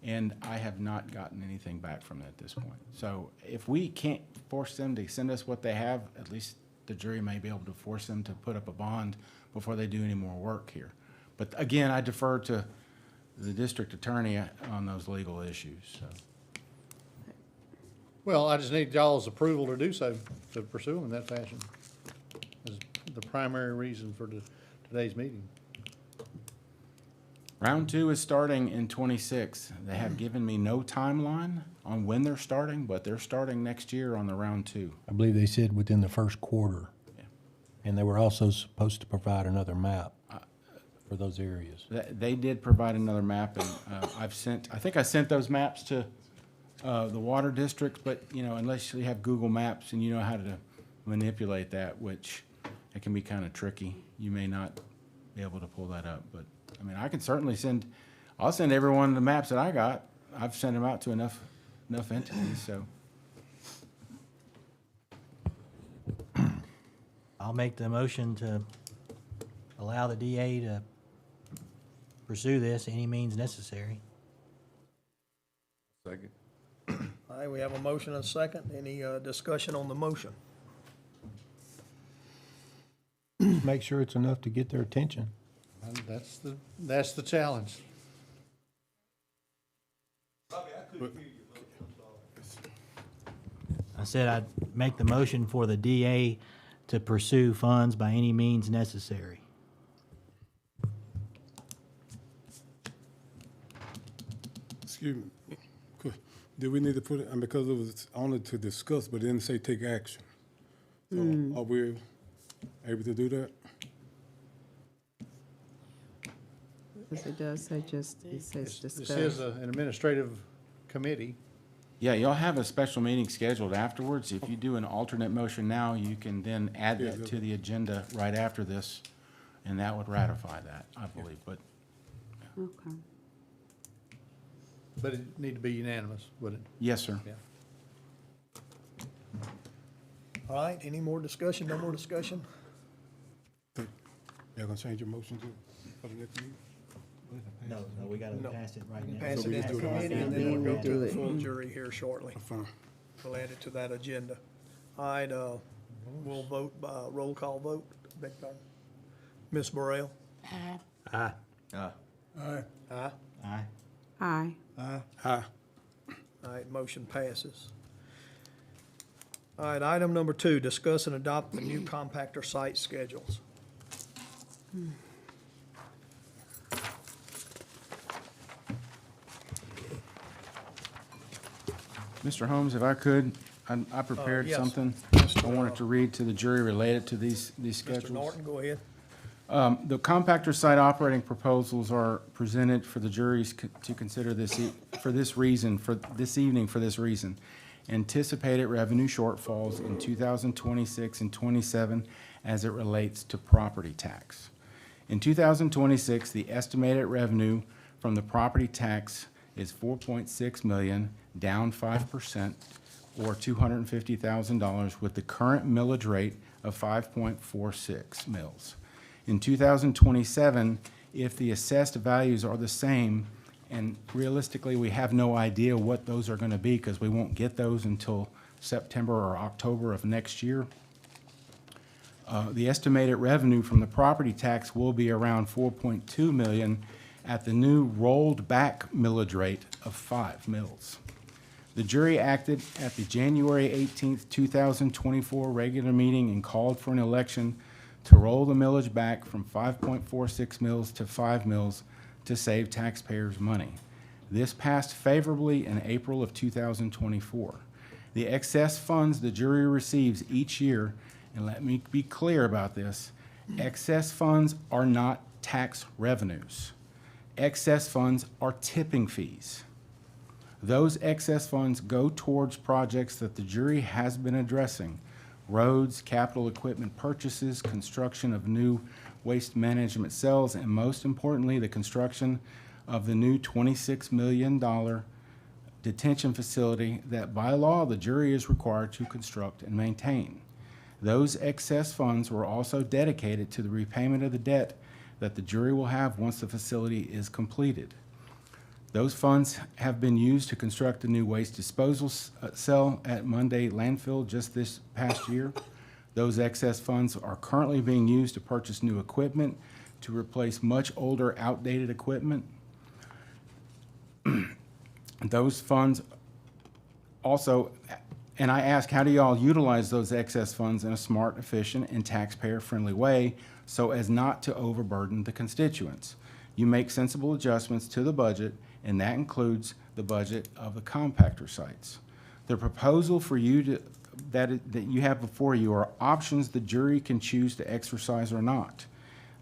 and I have not gotten anything back from them at this point. So if we can't force them to send us what they have, at least the jury may be able to force them to put up a bond before they do any more work here. But again, I defer to the district attorney on those legal issues, so. Well, I just need y'all's approval to do so, to pursue them in that fashion. Is the primary reason for today's meeting. Round two is starting in '26. They have given me no timeline on when they're starting, but they're starting next year on the round two. I believe they said within the first quarter. Yeah. And they were also supposed to provide another map for those areas. They did provide another map, and I think I sent those maps to the water districts, but, you know, unless you have Google Maps and you know how to manipulate that, which it can be kind of tricky, you may not be able to pull that up. But, I mean, I can certainly I'll send everyone the maps that I got. I've sent them out to enough entities, so. I'll make the motion to allow the DA to pursue this any means necessary. Second. All right, we have a motion and a second. Any discussion on the motion? Make sure it's enough to get their attention. And that's the challenge. I said I'd make the motion for the DA to pursue funds by any means necessary. Excuse me. Do we need to put it, and because it was only to discuss, but it didn't say take action. So are we able to do that? Because it does say it says This discuss. is an administrative committee. Yeah, y'all have a special meeting scheduled afterwards. If you do an alternate motion now, you can then add that to the agenda right after this, and that would ratify that, I believe, but. Okay. But it need to be unanimous, would it? Yes, sir. Yeah. All right, any more discussion? No more discussion? Y'all gonna change your motion to, for the next meeting? No, we gotta No. pass it right now. Pass So it we into just do it committee and after. then we'll go to the Do it. full jury here shortly. Fine. We'll add it to that agenda. All right, we'll vote by roll call vote. Beg your pardon. Ms. Burrell? Aye. Aye. Aye. Aye. Aye. Aye. All right, motion passes. All right, item number 2, discuss and adopt the new compactor site schedules. Mr. Holmes, if I could, I prepared yes. something. Mr. I wanted to read to the jury related to these schedules. Mr. Norton, go ahead. The compactor site operating proposals are presented for the juries to consider this evening for this reason. Anticipated revenue shortfalls in 2026 and 27 as it relates to property tax. In 2026, the estimated revenue from the property tax is $4.6 million, down 5%, or $250,000, with the current millage rate of 5.46 mils. In 2027, if the assessed values are the same, and realistically, we have no idea what those are going to be because we won't get those until September or October of next year, the estimated revenue from the property tax will be around $4.2 million at the new rolled back millage rate of 5 mils. The jury acted at the January 18th, 2024 regular meeting and called for an election to roll the millage back from 5.46 mils to 5 mils to save taxpayers money. This passed favorably in April of 2024. The excess funds the jury receives each year, and let me be clear about this, excess funds are not tax revenues. Excess funds are tipping fees. Those excess funds go towards projects that the jury has been addressing: roads, capital equipment purchases, construction of new waste management cells, and most importantly, the construction of the new $26 million detention facility that by law the jury is required to construct and maintain. Those excess funds were also dedicated to the repayment of the debt that the jury will have once the facility is completed. Those funds have been used to construct a new waste disposal cell at Monday landfill just this past year. Those excess funds are currently being used to purchase new equipment, to replace much older, outdated equipment. Those funds also, and I ask, how do y'all utilize those excess funds in a smart, efficient, and taxpayer-friendly way so as not to overburden the constituents? you make sensible adjustments to the budget, and that includes the budget of the compactor sites. The proposal for you to, that you have before you are options the jury can choose to exercise or not.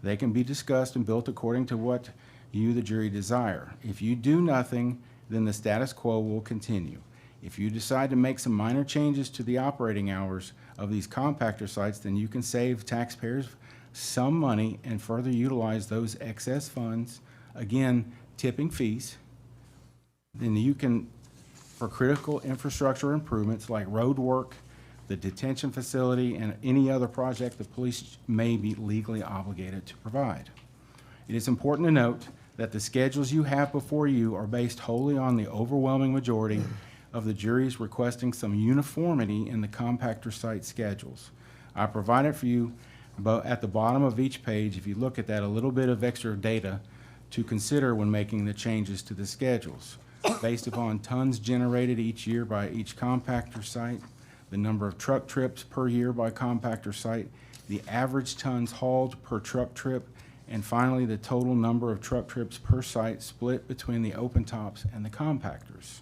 They can be discussed and built according to what you, the jury, desire. If you do nothing, then the status quo will continue. If you decide to make some minor changes to the operating hours of these compactor sites, then you can save taxpayers some money and further utilize those excess funds, again, tipping fees. Then you can, for critical infrastructure improvements like road work, the detention facility, and any other project the police may be legally obligated to provide. It is important to note that the schedules you have before you are based wholly on the overwhelming majority of the juries requesting some uniformity in the compactor site schedules. I provided for you at the bottom of each page, if you look at that, a little bit of extra data to consider when making the changes to the schedules. Based upon tons generated each year by each compactor site, the number of truck trips per year by compactor site, the average tons hauled per truck trip, and finally, the total number of truck trips per site split between the open tops and the compactors.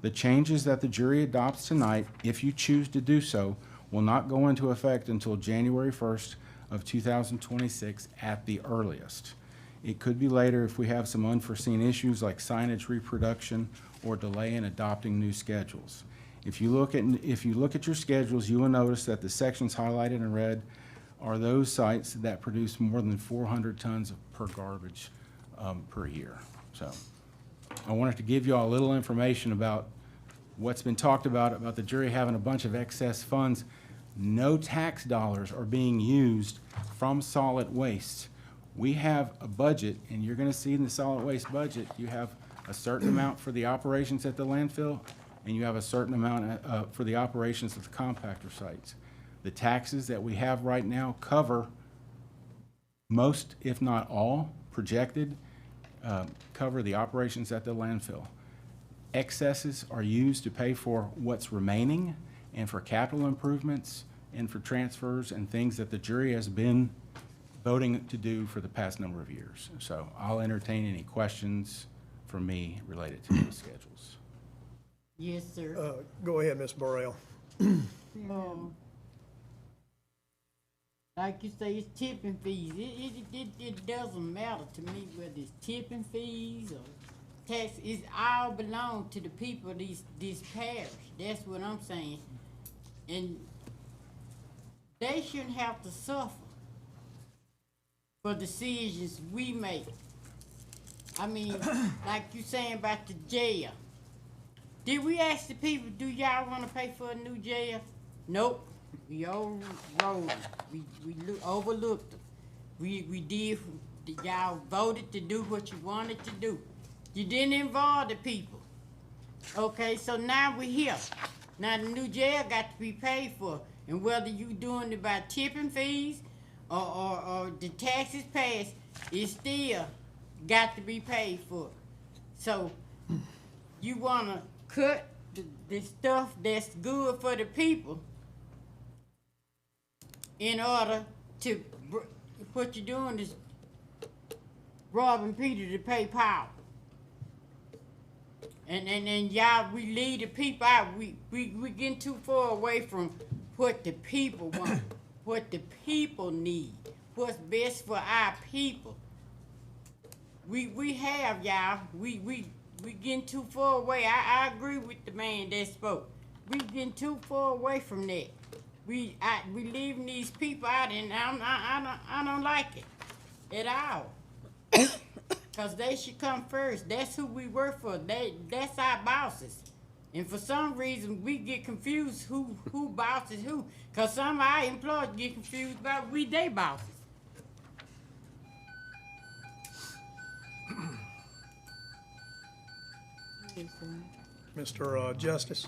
The changes that the jury adopts tonight, if you choose to do so, will not go into effect until January 1st of 2026 at the earliest. It could be later if we have some unforeseen issues like signage reproduction or delay in adopting new schedules. If you look at your schedules, you will notice that the sections highlighted in red are those sites that produce more than 400 tons per garbage per year. So I wanted to give you all a little information about what's been talked about the jury having a bunch of excess funds. No tax dollars are being used from solid waste. We have a budget, and you're gonna see in the solid waste budget, you have a certain amount for the operations at the landfill, and you have a certain amount for the operations of the compactor sites. The taxes that we have right now cover most, if not all, projected, cover the operations at the landfill. Excesses are used to pay for what's remaining and for capital improvements and for transfers and things that the jury has been voting to do for the past number of years. So I'll entertain any questions from me related to those schedules. Yes, sir. Go ahead, Ms. Burrell. Like you say, it's tipping fees. It doesn't matter to me whether it's tipping fees or tax. It all belong to the people of this parish. That's what I'm saying. And they shouldn't have to suffer for decisions we make. I mean, like you saying about the jail. Did we ask the people, do y'all want to pay for a new jail? Nope. We overrode them. We overlooked them. We did, y'all voted to do what you wanted to do. You didn't involve the people. Okay, so now we're here. Now the new jail got to be paid for. And whether you doing it by tipping fees or the taxes passed, it still got to be paid for. So you want to cut the stuff that's good for the people in order to, what you're doing is robbing Peter to pay Paul. And y'all, we lead the people out. We getting too far away from what the people want, what the people need, what's best for our people. We have, y'all, we getting too far away. I agree with the man that spoke. We getting too far away from that. We leaving these people out, and I don't like it at all. Cause they should come first. That's who we work for. That's our bosses. And for some reason we get confused who bosses who. Cause some of our employees get confused about we they bosses. Mr. Justice?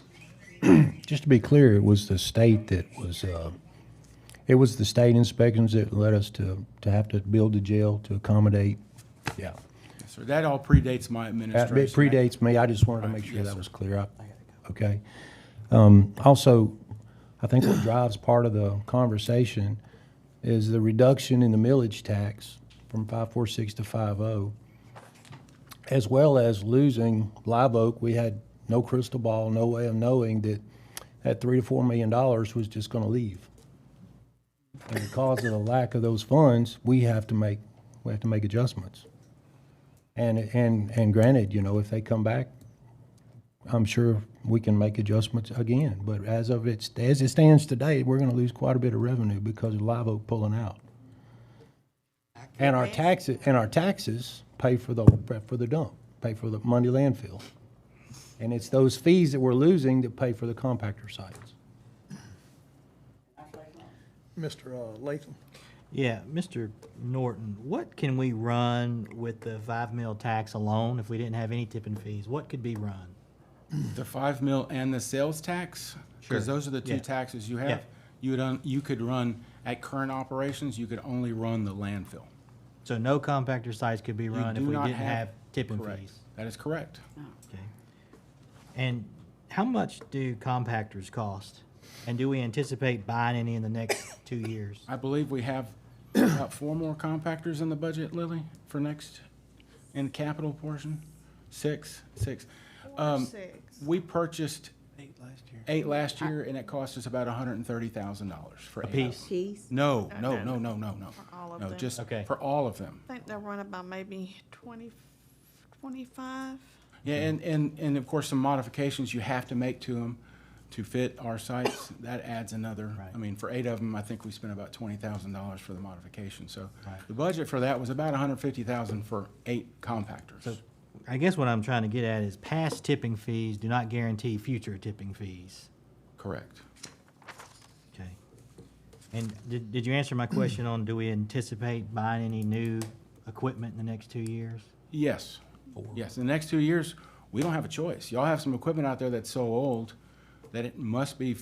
Just to be clear, it was the state that was, it was the state inspections that led us to have to build the jail to accommodate, yeah. Yes, sir. That all predates my administration. It predates me, I just wanted to make sure Yes, that sir. was clear, okay? Also, I think what drives part of the conversation is the reduction in the millage tax from 546 to 50. as well as losing Live Oak. We had no crystal ball, no way of knowing that that $3 to $4 million was just gonna leave. And because of the lack of those funds, we have to make adjustments. And granted, you know, if they come back, I'm sure we can make adjustments again. But as it stands today, we're gonna lose quite a bit of revenue because of Live Oak pulling out. And our taxes pay for the dump, pay for the Monday landfill. And it's those fees that we're losing that pay for the compactor sites. Mr. Latham? Yeah, Mr. Norton, what can we run with the 5 mil tax alone if we didn't have any tipping fees? What could be run? The 5 mil and the sales tax? Because Sure. those are the two Yeah. taxes you Yeah. have. You could run, at current operations, you could only run the landfill. So no compactor sites could be You run if do we not didn't have tipping Correct. fees? That is correct. Okay. And how much do compactors cost? And do we anticipate buying any in the next 2 years? I believe we have about 4 more compactors in the budget, Lily, for next, in the capital portion? Six. We purchased 8 last year, and it cost us about $130,000 for A 8. piece? Piece? No. For all of No, them. just Okay. for all of them. I think they're running about maybe 25. Yeah, and of course, some modifications you have to make to them to fit our sites. That adds another, Right. I mean, for 8 of them, I think we spent about $20,000 for the modification. So Right. the budget for that was about $150,000 for 8 compactors. So I guess what I'm trying to get at is past tipping fees do not guarantee future tipping fees. Correct. Okay. And did you answer my question on, do we anticipate buying any new equipment in the next 2 years? Yes. Yes, in the next 2 years, we don't have a choice. Y'all have some equipment out there that's so old that it must be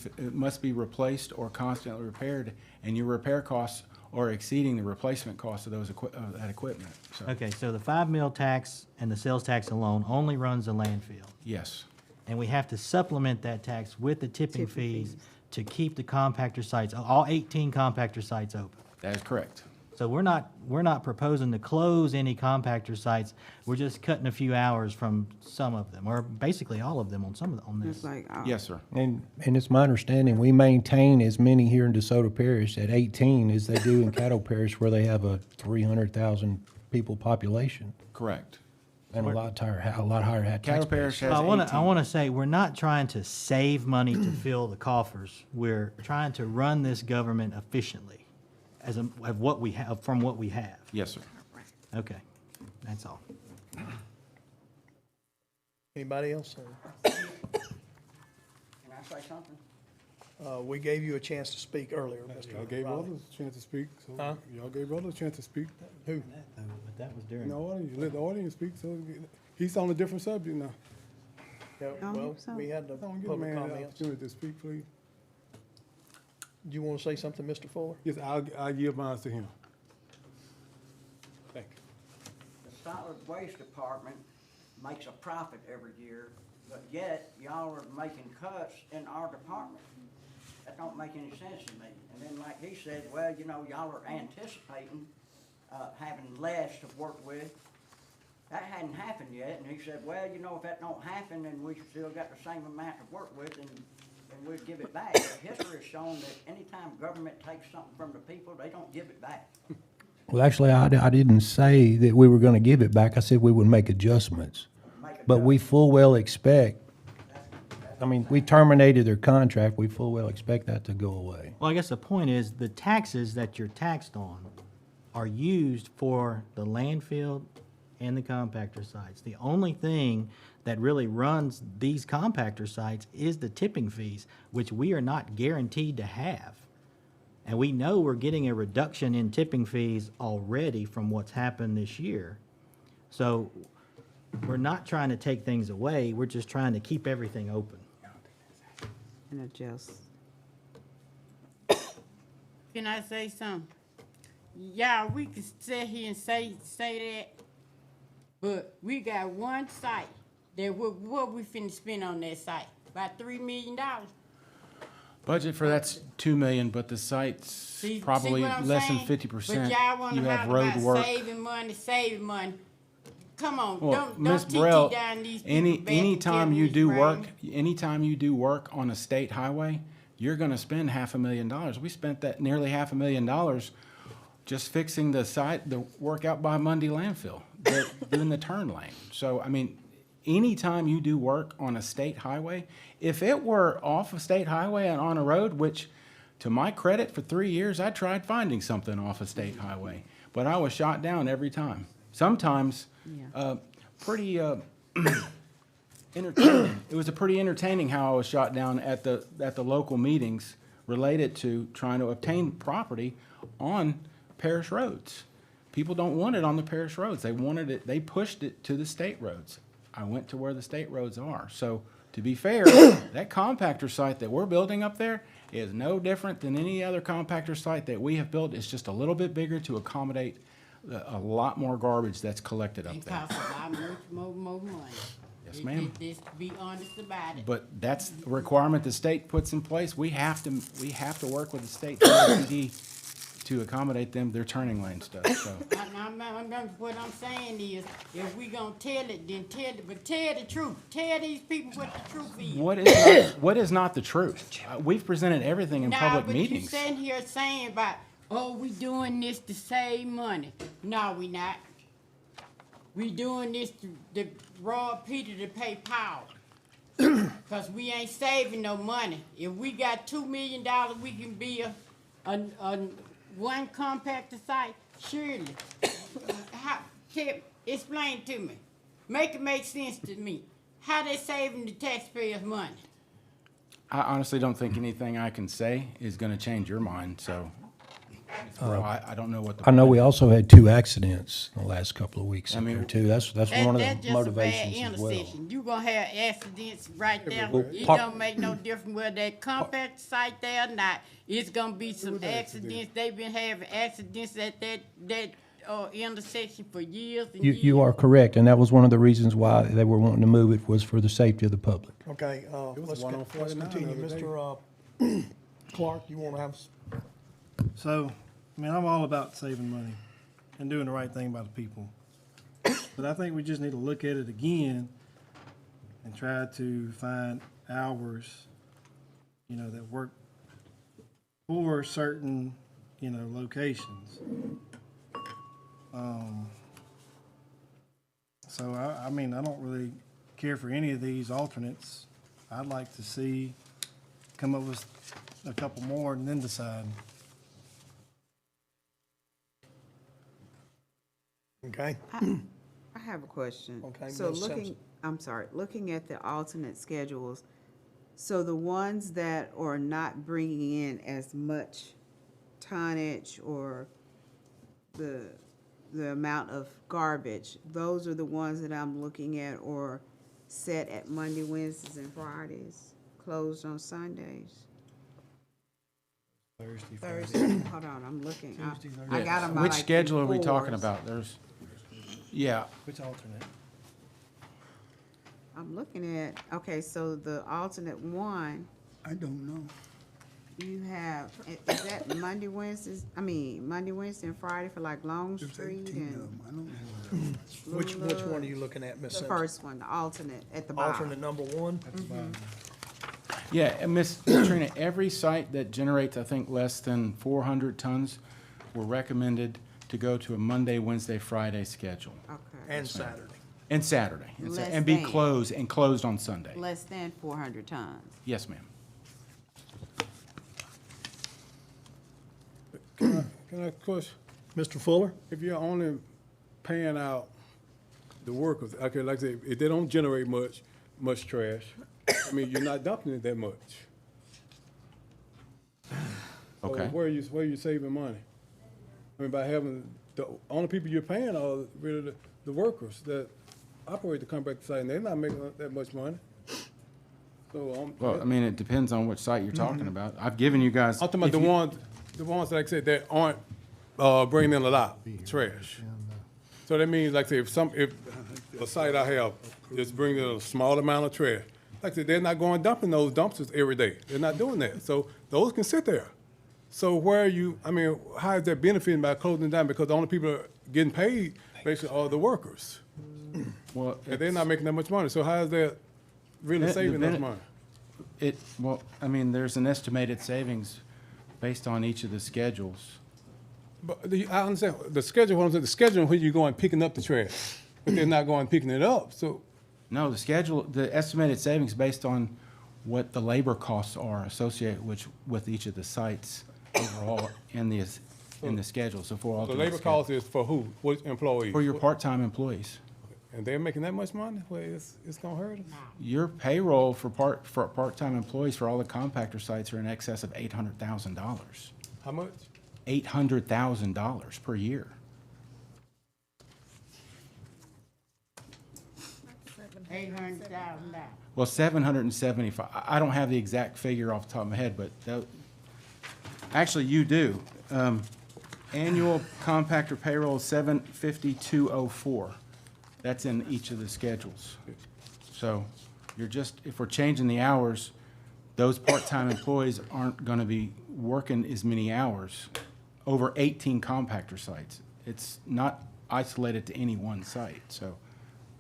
replaced or constantly repaired, and your repair costs are exceeding the replacement cost of that equipment. So, Okay, so the 5 mil tax and the sales tax alone only runs the landfill. yes, And we have to supplement that tax with the tipping Tipping fees fees. to keep the compactor sites, all 18 compactor sites open. that is correct. So we're not proposing to close any compactor sites. We're just cutting a few hours from some of them, or basically all of them on this. It's like, Yes, sir. And it's my understanding, we maintain as many here in DeSoto Parish at 18 as they do in Caddo Parish, where they have a 300,000 people population Correct. and a lot higher tax Cattle base. Parish has I 18. want to say, we're not trying to save money to fill the coffers. We're trying to run this government efficiently of what we have, from what we have. Yes, sir. Okay, that's all. Anybody else? Can I say something? We gave you a chance to speak earlier, Mr. Y'all gave Riley. others a chance to speak, so Huh? y'all gave others a chance to speak. Who? But that was In during. the audience, you let the audience speak, so he's on a different subject now. Yeah, Oh, well, so- we had the Don't give the public man the comments. opportunity to speak, please. Do you want to say something, Mr. Fuller? Yes, I'll give mine to him. Thank you. The solid waste department makes a profit every year, but yet y'all are making cuts in our department. That don't make any sense to me. And then like he said, well, you know, y'all are anticipating, having less to work with. That hadn't happened yet, and he said, well, you know, if that don't happen, then we still got the same amount to work with, and we'd give it back. But history has shown that anytime government takes something from the people, they don't give it back. Well, actually, I didn't say that we were gonna give it back. I said we would make adjustments. But we full well expect, I mean, we terminated their contract. We full well expect that to go away. Well, I guess the point is, the taxes that you're taxed on are used for the landfill and the compactor sites. The only thing that really runs these compactor sites is the tipping fees, which we are not guaranteed to have. And we know we're getting a reduction in tipping fees already from what's happened this year. So we're not trying to take things away, we're just trying to keep everything open. and adjust. Can I say something? Yeah, we can sit here and say that, but we got one site that what we finna spend on that site? About $3 million. Budget for that's 2 million, but the site's probably what I'm less than saying? 50%. But y'all wanna You have talk road about work. saving money. come on, Well, don't Ms. TT Burrell, down these people back and anytime tell you me do it's work, raining. anytime you do work on a state highway, you're gonna spend $500,000. We spent that nearly $500,000 just fixing the work out by Mundy landfill, doing the turn lane. So, I mean, anytime you do work on a state highway, if it were off a state highway and on a road, which, to my credit, for 3 years, I tried finding something off a state highway, but I was shot down every time. Sometimes, pretty entertaining. It was a pretty entertaining how I was shot down at the local meetings related to trying to obtain property on parish roads. People don't want it on the parish roads. They wanted it, they pushed it to the state roads. I went to where the state roads are. So, to be fair, that compactor site that we're building up there is no different than any other compactor site that we have built. It's just a little bit bigger to accommodate a lot more garbage that's collected up It there. costs a lot more money. Yes, ma'am. Just to be honest about it. But that's a requirement the state puts in place. We have to work with the state DOT to accommodate them, their turning lane stuff, so. What I'm saying is, if we gonna tell it, then tell it, but tell the truth. Tell these people what the truth is. What is not the truth? We've presented everything in public But you meetings. sitting here saying about, oh, we doing this to save money. No, we not. We doing this to rob Peter to pay Paul. Cause we ain't saving no money. If we got $2 million, we can be a one compactor site. Surely, explain to me. Make it make sense to me. How they saving the taxpayers' money? I honestly don't think anything I can say is gonna change your mind, so. I don't know what the. I know we also had 2 accidents in the last couple of weeks up mean, there too. That's one of the motivations as well. You gonna have accidents right there. Well, It part- don't make no difference whether that compact site there or not. It's gonna be some accidents. They've been having accidents at that intersection for years and years. You are correct, and that was one of the reasons why they were wanting to move it, was for the safety of the public. Okay, let's one on 49 continue. the other day. Mr. Clark, you wanna have, So, I mean, I'm all about saving money and doing the right thing by the people. But I think we just need to look at it again and try to find hours, that work for certain, locations. So, I mean, I don't really care for any of these alternates. I'd like to see, come up with a couple more and then decide. okay? I have a question. Okay, So Ms. Simpson. looking at the alternate schedules, so the ones that are not bringing in as much tonnage or the amount of garbage, those are the ones that I'm looking at, or set at Monday, Wednesdays, and Fridays, closed on Sundays. Thursday, hold on, I'm looking. I got them by Which like schedule are we fours. talking about? Yeah, Which alternate? I'm looking at, okay, so the alternate one, I don't know. you have, is that Monday, Wednesday, and Friday for like Long There's Street 18 of and them. I don't know. Which one are you looking at, Ms. the Simpson? first one, the alternate at the bottom? Alternate number 1? yeah, and Ms. Trina, every site that generates, I think, less than 400 tons were recommended to go to a Monday, Wednesday, Friday schedule. Okay, And Saturday. And Saturday, Less and be than. closed on Sunday. less than 400 tons. Yes, ma'am. Can I ask a question? Mr. Fuller? If you're only paying out the workers, okay, like I said, if they don't generate much trash, I mean, you're not dumping it that much. So Okay. where are you saving money? I mean, by having, the only people you're paying are really the workers that operate the compactor site, and they're not making that much money. So, Well, I mean, it depends on which site you're talking about. I've given you guys. I'm talking about if the ones, like I said, that aren't, bringing in a lot, trash. So that means, like I say, if a site I have is bringing in a small amount of trash, like I said, they're not going dumping those dumpsters every day. They're not doing that. So those can sit there. So where are you, I mean, how is that benefiting by closing down? Because the only people that are getting paid basically are the workers. Well, And they're not making that much money, so how is that really The- saving the us bene- money? Well, I mean, there's an estimated savings based on each of the schedules. But I understand, the schedule, what I'm saying, the schedule where you going picking up the trash, but they're not going picking it up, so. No, the estimated savings based on what the labor costs are associated with each of the sites overall in the schedule, so for all. The labor cost is for who? What employees? For your part-time employees. And they're making that much money? Well, it's gonna hurt us. Your payroll for part-time employees for all the compactor sites are in excess of $800,000. How much? $800,000 per year. $800,000. Well, 775, I don't have the exact figure off the top of my head, but actually you do. Annual compactor payroll is 75204. That's in each of the schedules. So if we're changing the hours, those part-time employees aren't gonna be working as many hours over 18 compactor sites. It's not isolated to any one site, so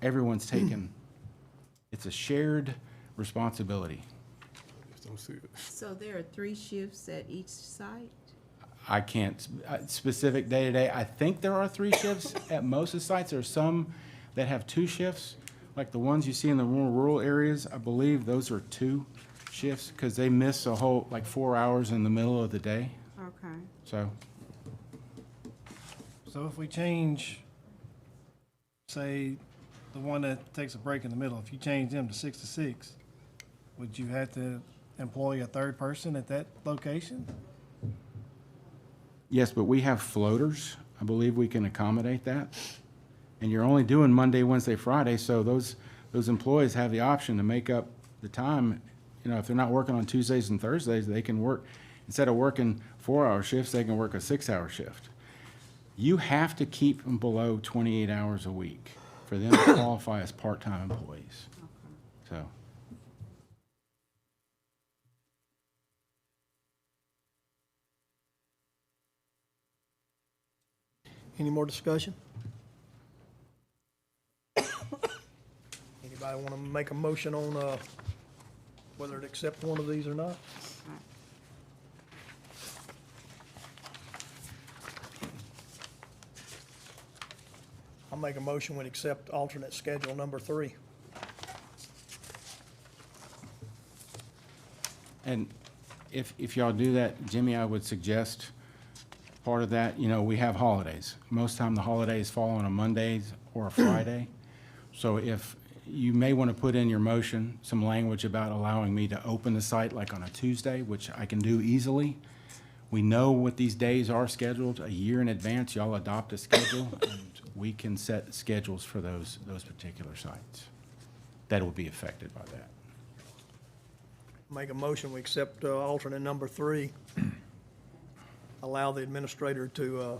everyone's taking, it's a shared responsibility. Just don't see it. So there are 3 shifts at each site? I can't, specific day-to-day, I think there are 3 shifts at most of the sites. There are some that have 2 shifts, like the ones you see in the more rural areas. I believe those are 2 shifts, because they miss a whole, like 4 hours in the middle of the day, Okay. so. So if we change, say, the one that takes a break in the middle, if you change them to 6 to 6, would you have to employ a third person at that location? Yes, but we have floaters. I believe we can accommodate that. And you're only doing Monday, Wednesday, Friday, so those employees have the option to make up the time. You know, if they're not working on Tuesdays and Thursdays, they can work, instead of working 4-hour shifts, they can work a 6-hour shift. You have to keep them below 28 hours a week for them to qualify as part-time employees. So. Any more discussion? Anybody want to make a motion on whether to accept one of these or not? I'll make a motion we accept alternate schedule number 3. And if y'all do that, Jimmy, I would suggest part of that, you know, we have holidays. Most time the holidays fall on a Monday or a Friday. So if you may want to put in your motion some language about allowing me to open the site like on a Tuesday, which I can do easily. We know what these days are scheduled a year in advance. Y'all adopt a schedule and we can set schedules for those particular sites that will be affected by that. Make a motion we accept alternate number 3. Allow the administrator to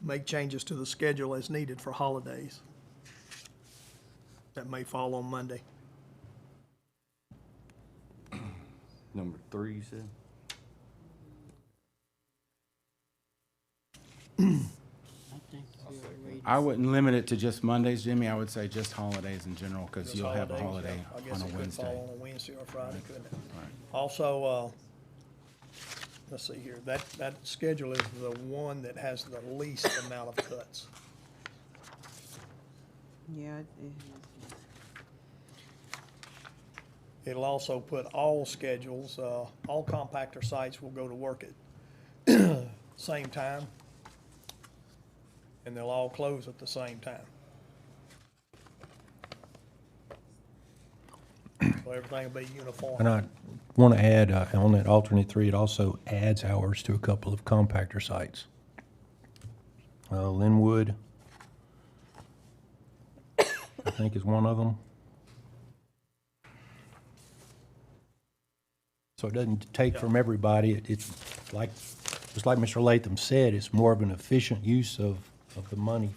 make changes to the schedule as needed for holidays that may fall on Monday. Number 3, you said? I wouldn't limit it to just Mondays, Jimmy. I would say just holidays in general, because Just you'll have a holidays, holiday yeah. I guess on a it could Wednesday. fall on a Wednesday or Friday, couldn't it? Right. Also, let's see here, that schedule is the one that has the least amount of cuts. Yeah. It'll also put all schedules, all compactor sites will go to work at same time, and they'll all close at the same time. So everything will be uniform. And I want to add, on that alternate 3, it also adds hours to a couple of compactor sites. Linwood, I think, is one of them. So it doesn't take from everybody. It's like, just like Mr. Latham said, it's more of an efficient use of the money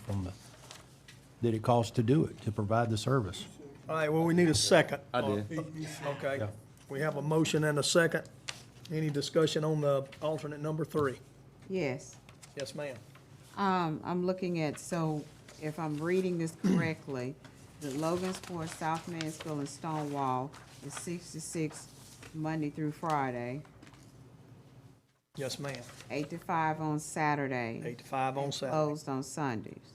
that it costs to do it, to provide the service. All right, well, we need a second. I did. Okay, Yeah. we have a motion and a second. Any discussion on the alternate number 3? Yes. Yes, ma'am. I'm looking at, so if I'm reading this correctly, the Logansport, South Mansfield, and Stonewall is 6 to 6 Monday through Friday, Yes, ma'am. 8 to 5 on Saturday. 8 to 5 on Saturday. Closed on Sundays.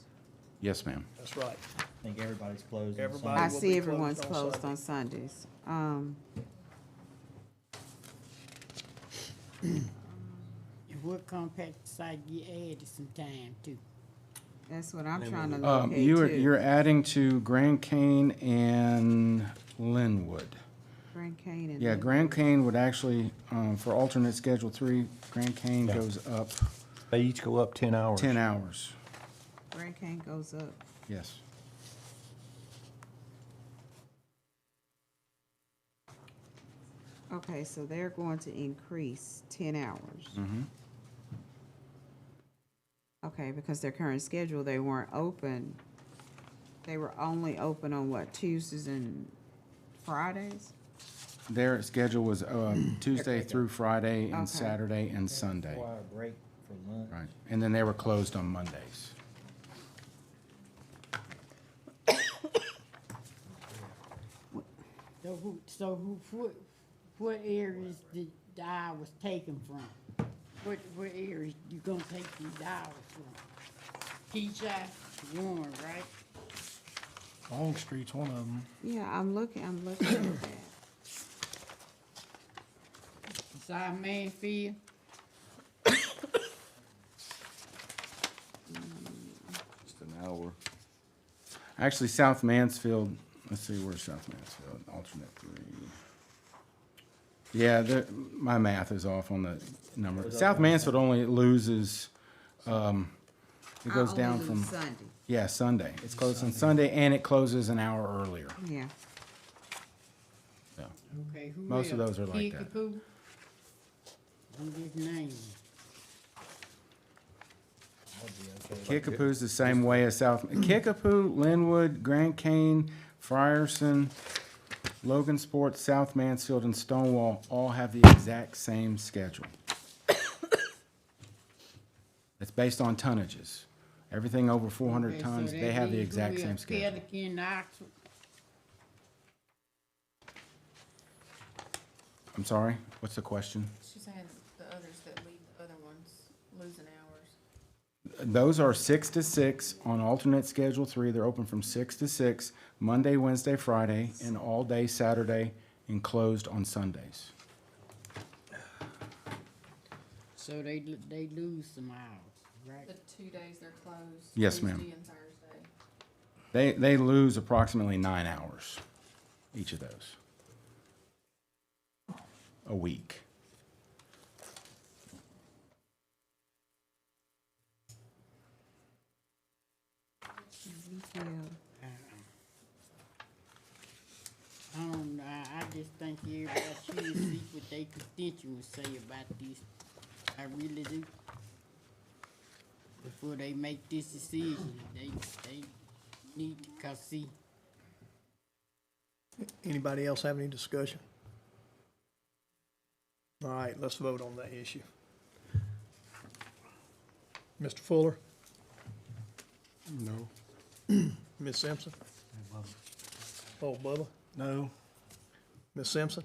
Yes, ma'am. That's right. I think everybody's closed. on Everybody I will see be everyone's closed on closed on Sundays. And what compact site you added some time to? That's what I'm trying to locate You're too. adding to Grand Cane and Linwood. Grand Cane and. Yeah, Linwood. Grand Cane would actually, for alternate Schedule 3, Grand Cane Yeah. goes up They each go up 10 hours. 10 hours. Grand Cane goes up. Yes. Okay, so they're going to increase 10 hours. Mm-hmm. Okay, because their current schedule, they weren't open. They were only open on what, Tuesdays and Fridays? Their schedule was Tuesday through Friday and Okay. Saturday and Sunday. 4-hour break for lunch. Right. And then they were closed on Mondays. What areas did the hours taken from? What areas you gonna take these hours from? Keyshaw, Warren, right? Long Street's one of them. Yeah, I'm looking at that. South Mansfield, Just an hour. Actually, South Mansfield, let's see, where's South Mansfield? Alternate 3. Yeah, my math is off on the number. South Mansfield only loses, it goes I down only from. lose Sunday. Yeah, Sunday. It's closed on Sunday and it closes an hour earlier. Yeah. Yeah. okay, who Most of else? those are like that. Kickapoo? Who his name? Kickapoo's the same way as South, Kickapoo, Linwood, Grand Cane, Frierson, Logansport, South Mansfield, and Stonewall all have the exact same schedule. It's based on tonnages. Everything over 400 Okay, so tons, that they have the leaves exact who same else? schedule. Pelican, Oxford, I'm sorry, what's the question? She's saying the others that leave, the other ones losing hours. Those are 6 to 6 on alternate Schedule 3. They're open from 6 to 6, Monday, Wednesday, Friday, and all day Saturday, and closed on Sundays. so they lose some hours, right? The 2 days they're closed. Yes, ma'am. Tuesday and Thursday. They lose approximately 9 hours, each of those, a week. Yeah. I just think everybody should see what they constituents say about this. I really do. Before they make this decision, they need to, cause see, Anybody else have any discussion? All right, let's vote on that issue. Mr. Fuller? No. Ms. Simpson? Oh, Bubba? No. Ms. Simpson?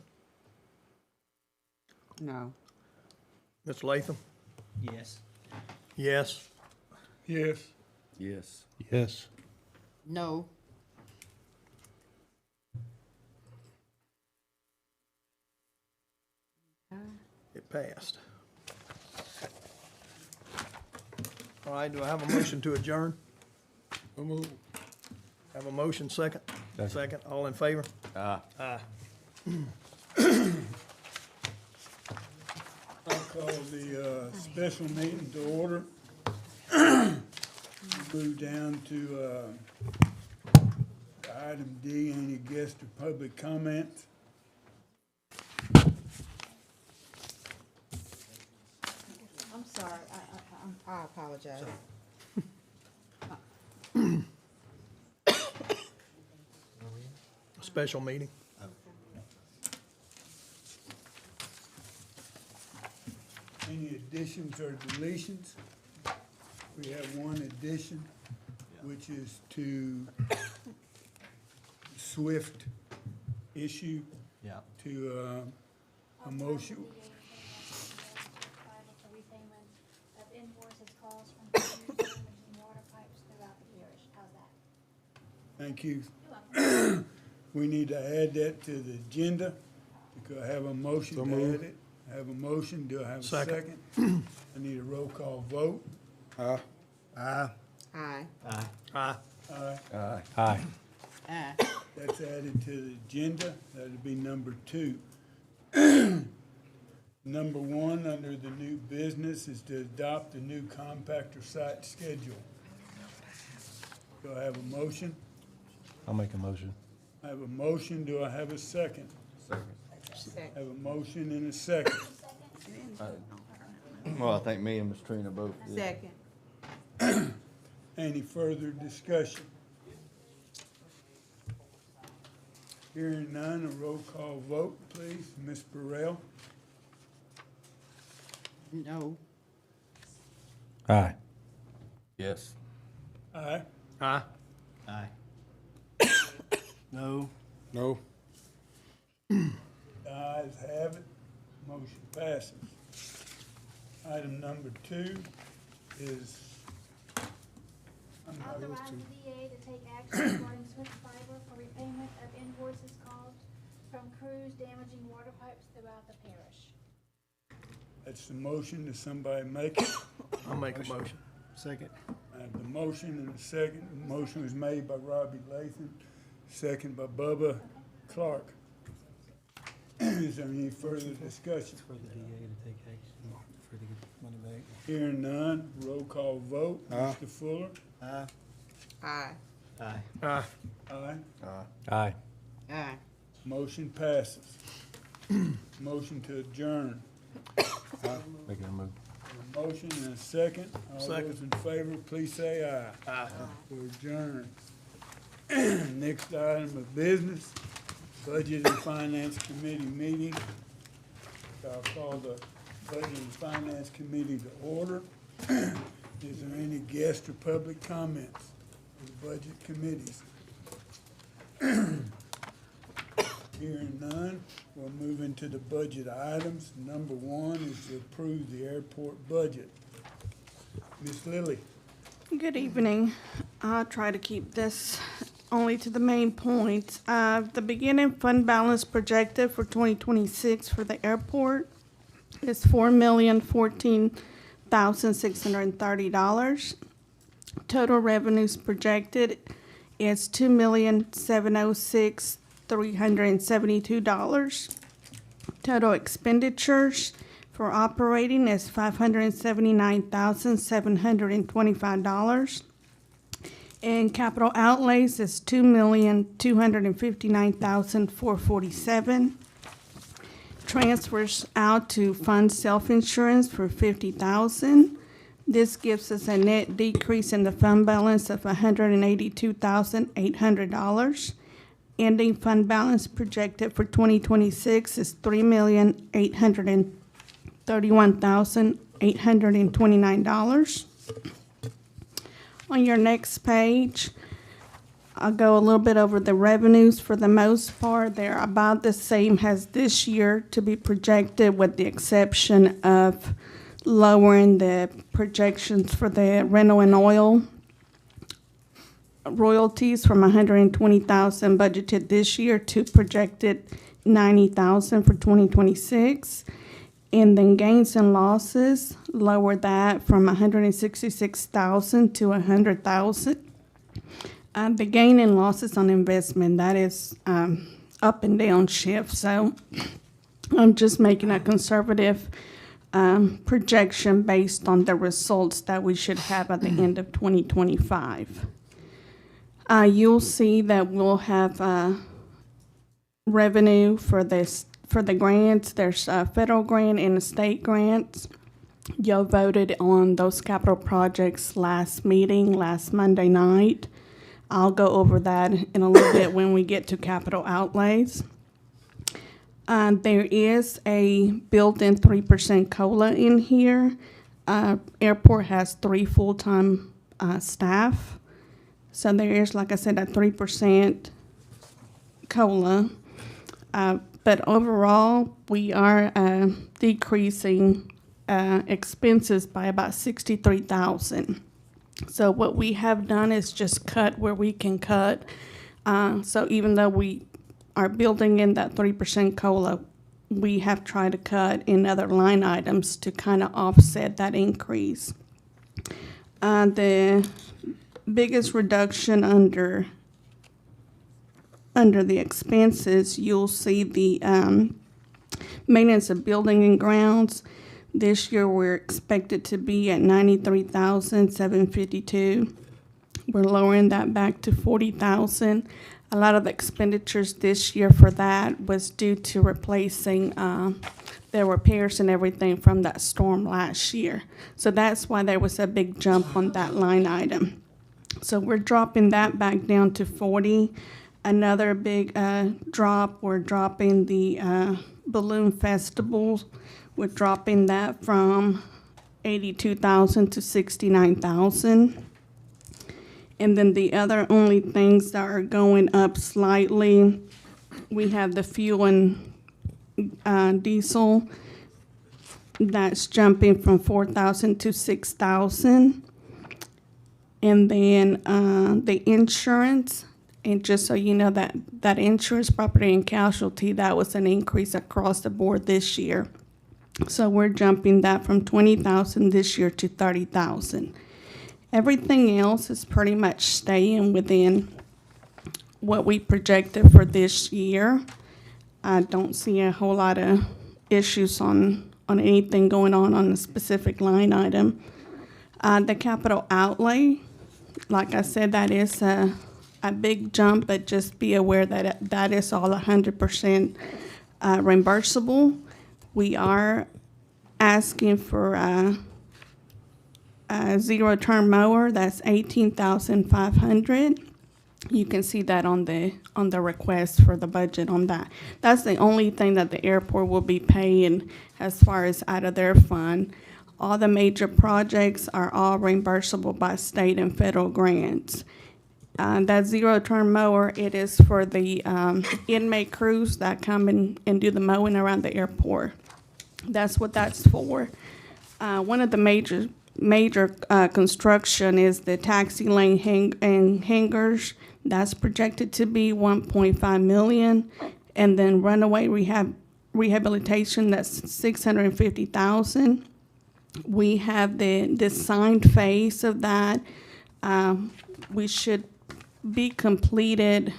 No. Mr. Latham? Yes. Yes. Yes. Yes. Yes. no, It passed. All right, do I have a motion to adjourn? So move. Have a motion, second? Second, all in favor? Ah. Aye. I'll call the special meeting to order. Move down to item D, any guest or public comment? I'm sorry, I apologize. Special meeting. Any additions or deletions? We have one addition. which is to SWIFT issue Yeah. to, a motion. For repayment of invoices caused from damaging water pipes throughout the parish. How's that? Thank you. We need to add that to the agenda. Could I have a motion So to moved. add it? I have a motion. Do I have a Second. second? I need a roll call vote. Aye. Aye. Aye. Aye. Aye. Aye. Aye. That's added to the agenda. That'd be number 2. Number 1, under the new business, is to adopt the new compactor site schedule. Do I have a motion? I'll make a motion. I have a motion. Do I have a second? Second. I have a motion and a second. Well, I think me and Ms. Trina both did. Second. Any further discussion? Hearing none, a roll call vote, please. Ms. Burrell? No. Aye. Yes. Aye. Aye. Aye. No. No. The ayes have it. Motion passes. Item number 2 is, Authorize the DA to take action regarding Swift Fiber for repayment of invoices caused from crews damaging water pipes throughout the parish. that's the motion. Does somebody make it? I'll make a motion. Second. I have the motion and a second. The motion was made by Robbie Latham, second by Bubba Clark. Is there any further discussion? For the DA to take action, for the money back. Hearing none, roll call vote. Aye. Mr. Fuller? Aye. Aye. Aye. Aye. Aye. Aye. Aye. Motion passes. Motion to adjourn. Making a move. A motion and a second. All Second. those in favor, please say aye. Aye. We're adjourned. Next item of business, Budget and Finance Committee meeting. I'll call the Budget and Finance Committee to order. Is there any guest or public comments for the budget committees? Hearing none, we'll move into the budget items. Number 1 is to approve the airport budget. Ms. Lilly? Good evening. I'll try to keep this only to the main points. The beginning fund balance projected for 2026 for the airport is $4,014,630. Total revenues projected is $2,706,372. Total expenditures for operating is $579,725. And capital outlays is $2,259,447. Transfers out to fund self-insurance for $50,000. This gives us a net decrease in the fund balance of $182,800. Ending fund balance projected for 2026 is $3,831,829. On your next page, I'll go a little bit over the revenues. For the most part, they're about the same as this year to be projected, with the exception of lowering the projections for the rental and oil royalties from $120,000 budgeted this year to projected $90,000 for 2026. And then gains and losses, lower that from $166,000 to $100,000. The gain and losses on investment, that is up and down shift. So I'm just making a conservative projection based on the results that we should have at the end of 2025. You'll see that we'll have revenue for this. For the grants, there's a federal grant and a state grants. Y'all voted on those capital projects last Monday night. I'll go over that in a little bit when we get to capital outlays. There is a built-in 3% COLA in here. Airport has 3 full-time staff. So there is, like I said, a 3% COLA. But overall, we are decreasing expenses by about 63,000. So what we have done is just cut where we can cut. So even though we are building in that 3% COLA, we have tried to cut in other line items to kind of offset that increase. The biggest reduction under the expenses, you'll see the maintenance of building and grounds. This year, we're expected to be at 93,752. We're lowering that back to 40,000. A lot of the expenditures this year for that was due to replacing the repairs and everything from that storm last year. So that's why there was a big jump on that line item. So we're dropping that back down to 40. Another big drop, we're dropping the balloon festivals. We're dropping that from 82,000 to 69,000. And then the other only things that are going up slightly, we have the fuel and diesel. That's jumping from 4,000 to 6,000. And then the insurance, and just so you know, that insurance, property and casualty, that was an increase across the board this year. So we're jumping that from 20,000 this year to 30,000. Everything else is pretty much staying within what we projected for this year. I don't see a whole lot of issues on anything going on a specific line item. The capital outlay, like I said, that is a big jump, but just be aware that that is all 100% reimbursable. We are asking for a zero-turn mower. That's 18,500. You can see that on the request for the budget on that. That's the only thing that the airport will be paying as far as out of their fund. All the major projects are all reimbursable by state and federal grants. That zero-turn mower, it is for the inmate crews that come and do the mowing around the airport. That's what that's for. One of the major construction is the taxi lane and hangars. That's projected to be 1.5 million. And then runaway rehabilitation, that's 650,000. We have the designed phase of that. We should be completed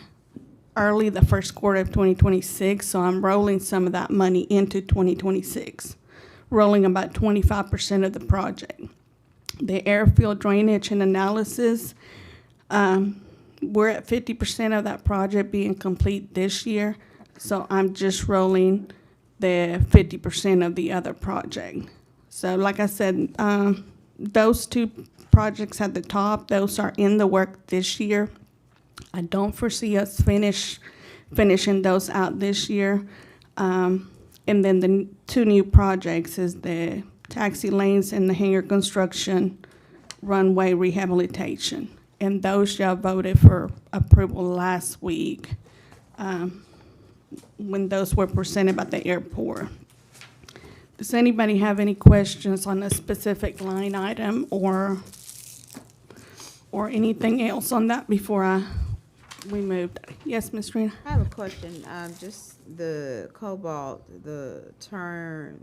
early the first quarter of 2026, so I'm rolling some of that money into 2026, rolling about 25% of the project. The airfield drainage and analysis, we're at 50% of that project being complete this year, so I'm just rolling the 50% of the other project. So like I said, those two projects at the top, those are in the work this year. I don't foresee us finishing those out this year. And then the two new projects is the taxi lanes and the hangar construction, runway rehabilitation. And those y'all voted for approval last week when those were presented by the airport. Does anybody have any questions on a specific line item or anything else on that before we moved? Yes, Ms. Rena? I have a question, just the cobalt, the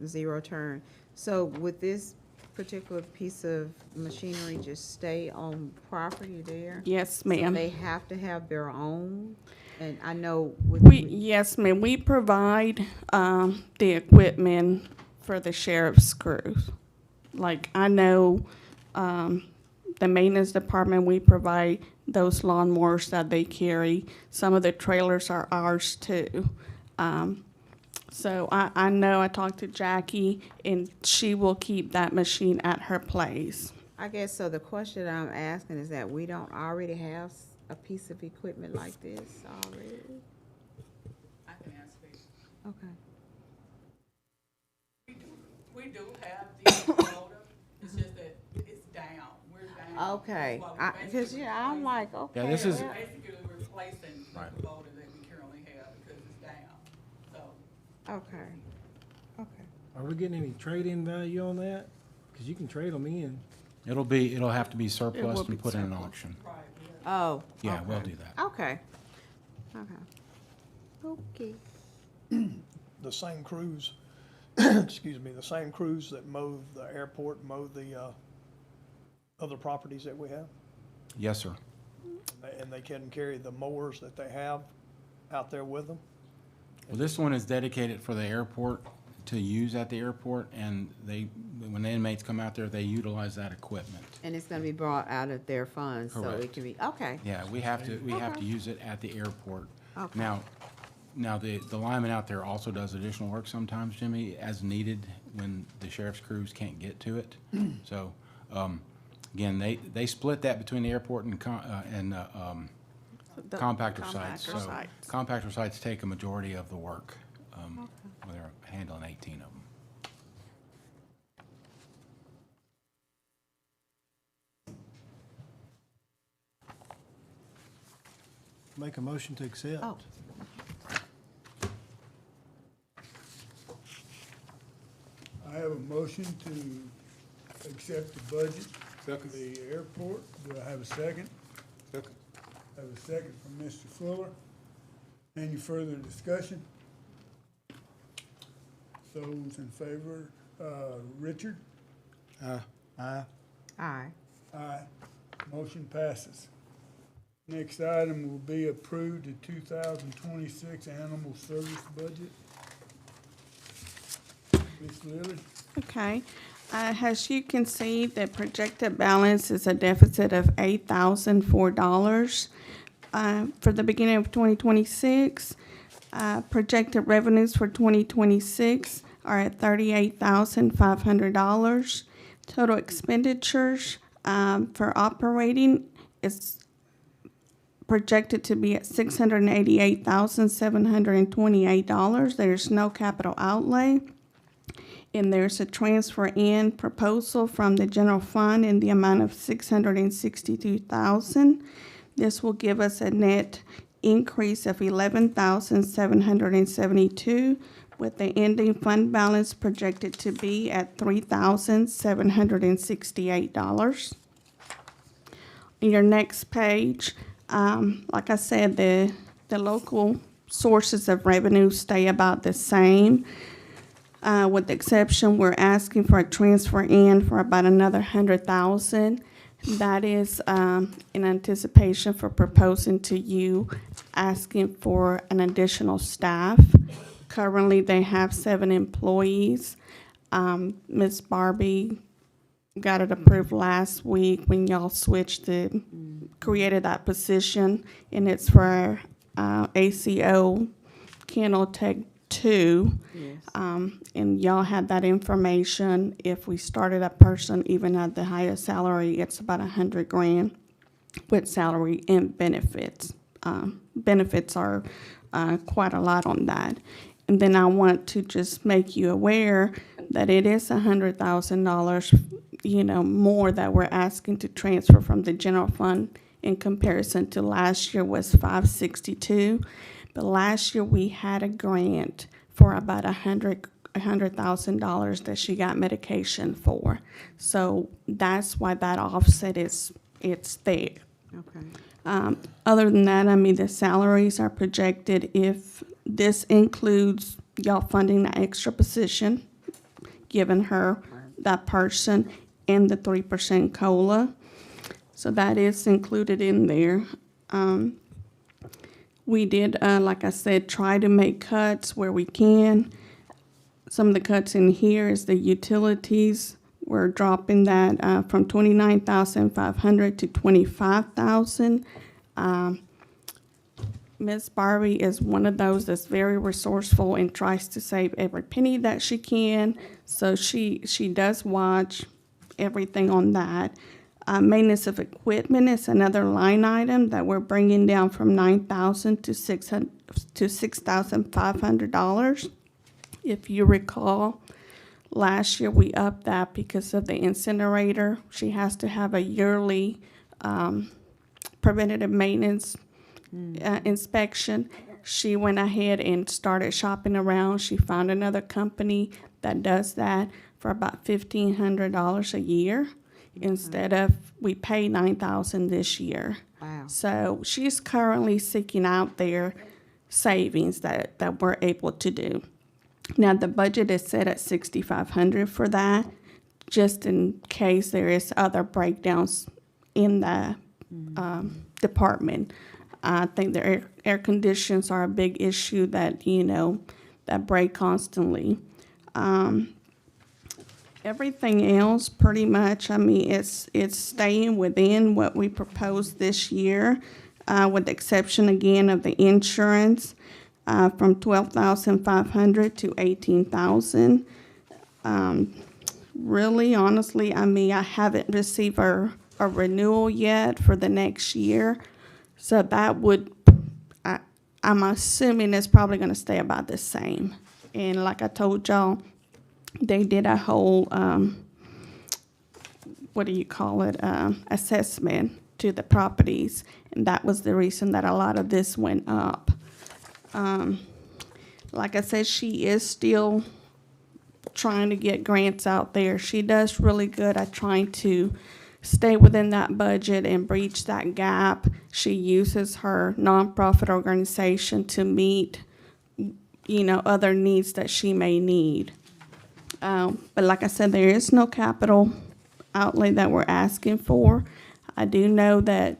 zero turn. So would this particular piece of machinery just stay on property there? Yes, So ma'am. they have to have their own? And I know Yes, ma'am. We provide the equipment for the sheriff's crews. Like, I know the maintenance department, we provide those lawnmowers that they carry. Some of the trailers are ours too. So I know I talked to Jackie, and she will keep that machine at her place. I guess, so the question I'm asking is that we don't already have a piece of equipment like this already? I can answer it. Okay. We do have the motor, it's just that it's down, we're down. Okay, While we're because, yeah, I'm like, okay. Yeah, this is- well, basically replacing Right. the Kubota that we currently have because it's down, so. Okay, okay. Are we getting any trade-in value on that? Because you can trade them in. It'll have to be surplus be and put in an surplus. auction. Oh. Yeah, we'll okay. do that. Okay. Okay. The same crews, excuse me, the same crews that mow the airport, mow the, other properties that we have? Yes, sir. And they can carry the mowers that they have out there with them? Well, this one is dedicated for the airport to use at the airport, and when the inmates come out there, they utilize that equipment. And it's gonna be brought out of their funds, so Correct. it can be, okay. Yeah, we have to Okay. use it at the airport. Okay. Now, the lineman out there also does additional work sometimes, Jimmy, as needed when the sheriff's crews can't get to it. So, again, they split that between the airport and The compactor sites. compactor So sites. compactor sites take a majority of the work. They're handling 18 of them. Make a motion to accept. Oh. I have a motion to accept the budget for the airport. Do I have a second? Second. I have a second from Mr. Fuller. Any further discussion? Those in favor, Richard? Aye. Aye. Aye. Motion passes. Next item will be approved the 2026 animal service budget. Ms. Lily? Okay. As you can see, the projected balance is a deficit of $8,004. For the beginning of 2026, projected revenues for 2026 are at $38,500. Total expenditures for operating is projected to be at $688,728. There's no capital outlay. And there's a transfer in proposal from the general fund in the amount of $662,000. This will give us a net increase of $11,772, with the ending fund balance projected to be at $3,768. On your next page, like I said, the local sources of revenue stay about the same. With the exception, we're asking for a transfer in for about another $100,000. That is in anticipation for proposing to you, asking for an additional staff. Currently, they have 7 employees. Ms. Barbie got it approved last week when y'all created that position, and it's for ACO Kennel Tech 2. Yes. And y'all had that information. If we started a person even at the highest salary, it's about $100,000 with salary and benefits. Benefits are quite a lot on that. And then I want to just make you aware that it is $100,000, more that we're asking to transfer from the general fund in comparison to last year was $562. But last year we had a grant for about $100,000 that she got medication for. So that's why that offset it's there. Okay. Other than that, the salaries are projected, if this includes y'all funding the extra position, giving her, that person, and the 3% COLA. So that is included in there. We did, like I said, try to make cuts where we can. Some of the cuts in here is the utilities. We're dropping that from $29,500 to $25,000. Ms. Barbie is one of those that's very resourceful and tries to save every penny that she can. So she does watch everything on that. Maintenance of equipment is another line item that we're bringing down from $9,000 to $6,500. If you recall, Last year, we upped that because of the incinerator. She has to have a yearly preventative maintenance inspection. She went ahead and started shopping around. She found another company that does that for about $1,500 a year instead of, we pay $9,000 this year. Wow. So she's currently seeking out their savings that we're able to do. Now, the budget is set at $6,500 for that, just in case there is other breakdowns in the department. I think the air conditions are a big issue that, that break constantly. Everything else, pretty much, it's staying within what we proposed this year, with the exception, again, of the insurance, from $12,500 to $18,000. Really, honestly, I haven't received a renewal yet for the next year, so that would, I'm assuming it's probably gonna stay about the same. And like I told y'all, they did a whole, assessment to the properties, and that was the reason that a lot of this went up. Like I said, she is still trying to get grants out there. She does really good at trying to stay within that budget and breach that gap. She uses her nonprofit organization to meet, other needs that she may need. But like I said, there is no capital outlay that we're asking for. I do know that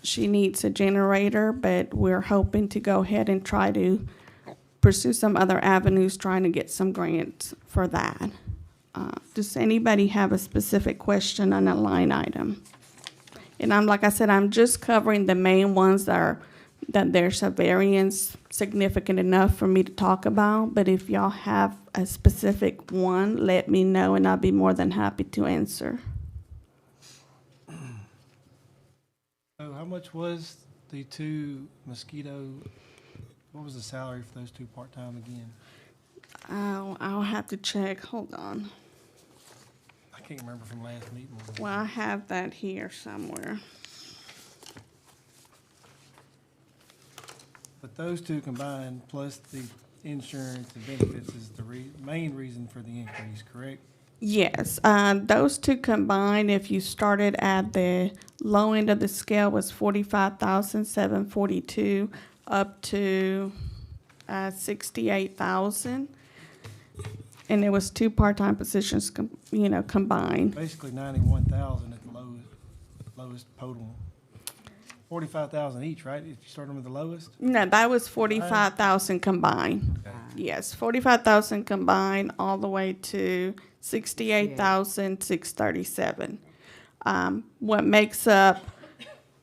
she needs a generator, but we're hoping to go ahead and try to pursue some other avenues, trying to get some grants for that. Does anybody have a specific question on a line item? And like I said, I'm just covering the main ones that there's a variance significant enough for me to talk about. But if y'all have a specific one, let me know, and I'll be more than happy to answer. So how much was the two mosquito, what was the salary for those two part-time again? I'll have to check. Hold on. I can't remember from last meeting. Well, I have that here somewhere. But those two combined, plus the insurance and benefits, is the main reason for the increase, correct? Yes, those two combined, if you started at the low end of the scale, was $45,742 up to $68,000, and it was two part-time positions, combined. Basically 91,000 at the lowest total. 45,000 each, right? If you start them with the lowest. No, that was 45,000 combined. Okay. Yes, 45,000 combined, all the way to 68,637. What makes up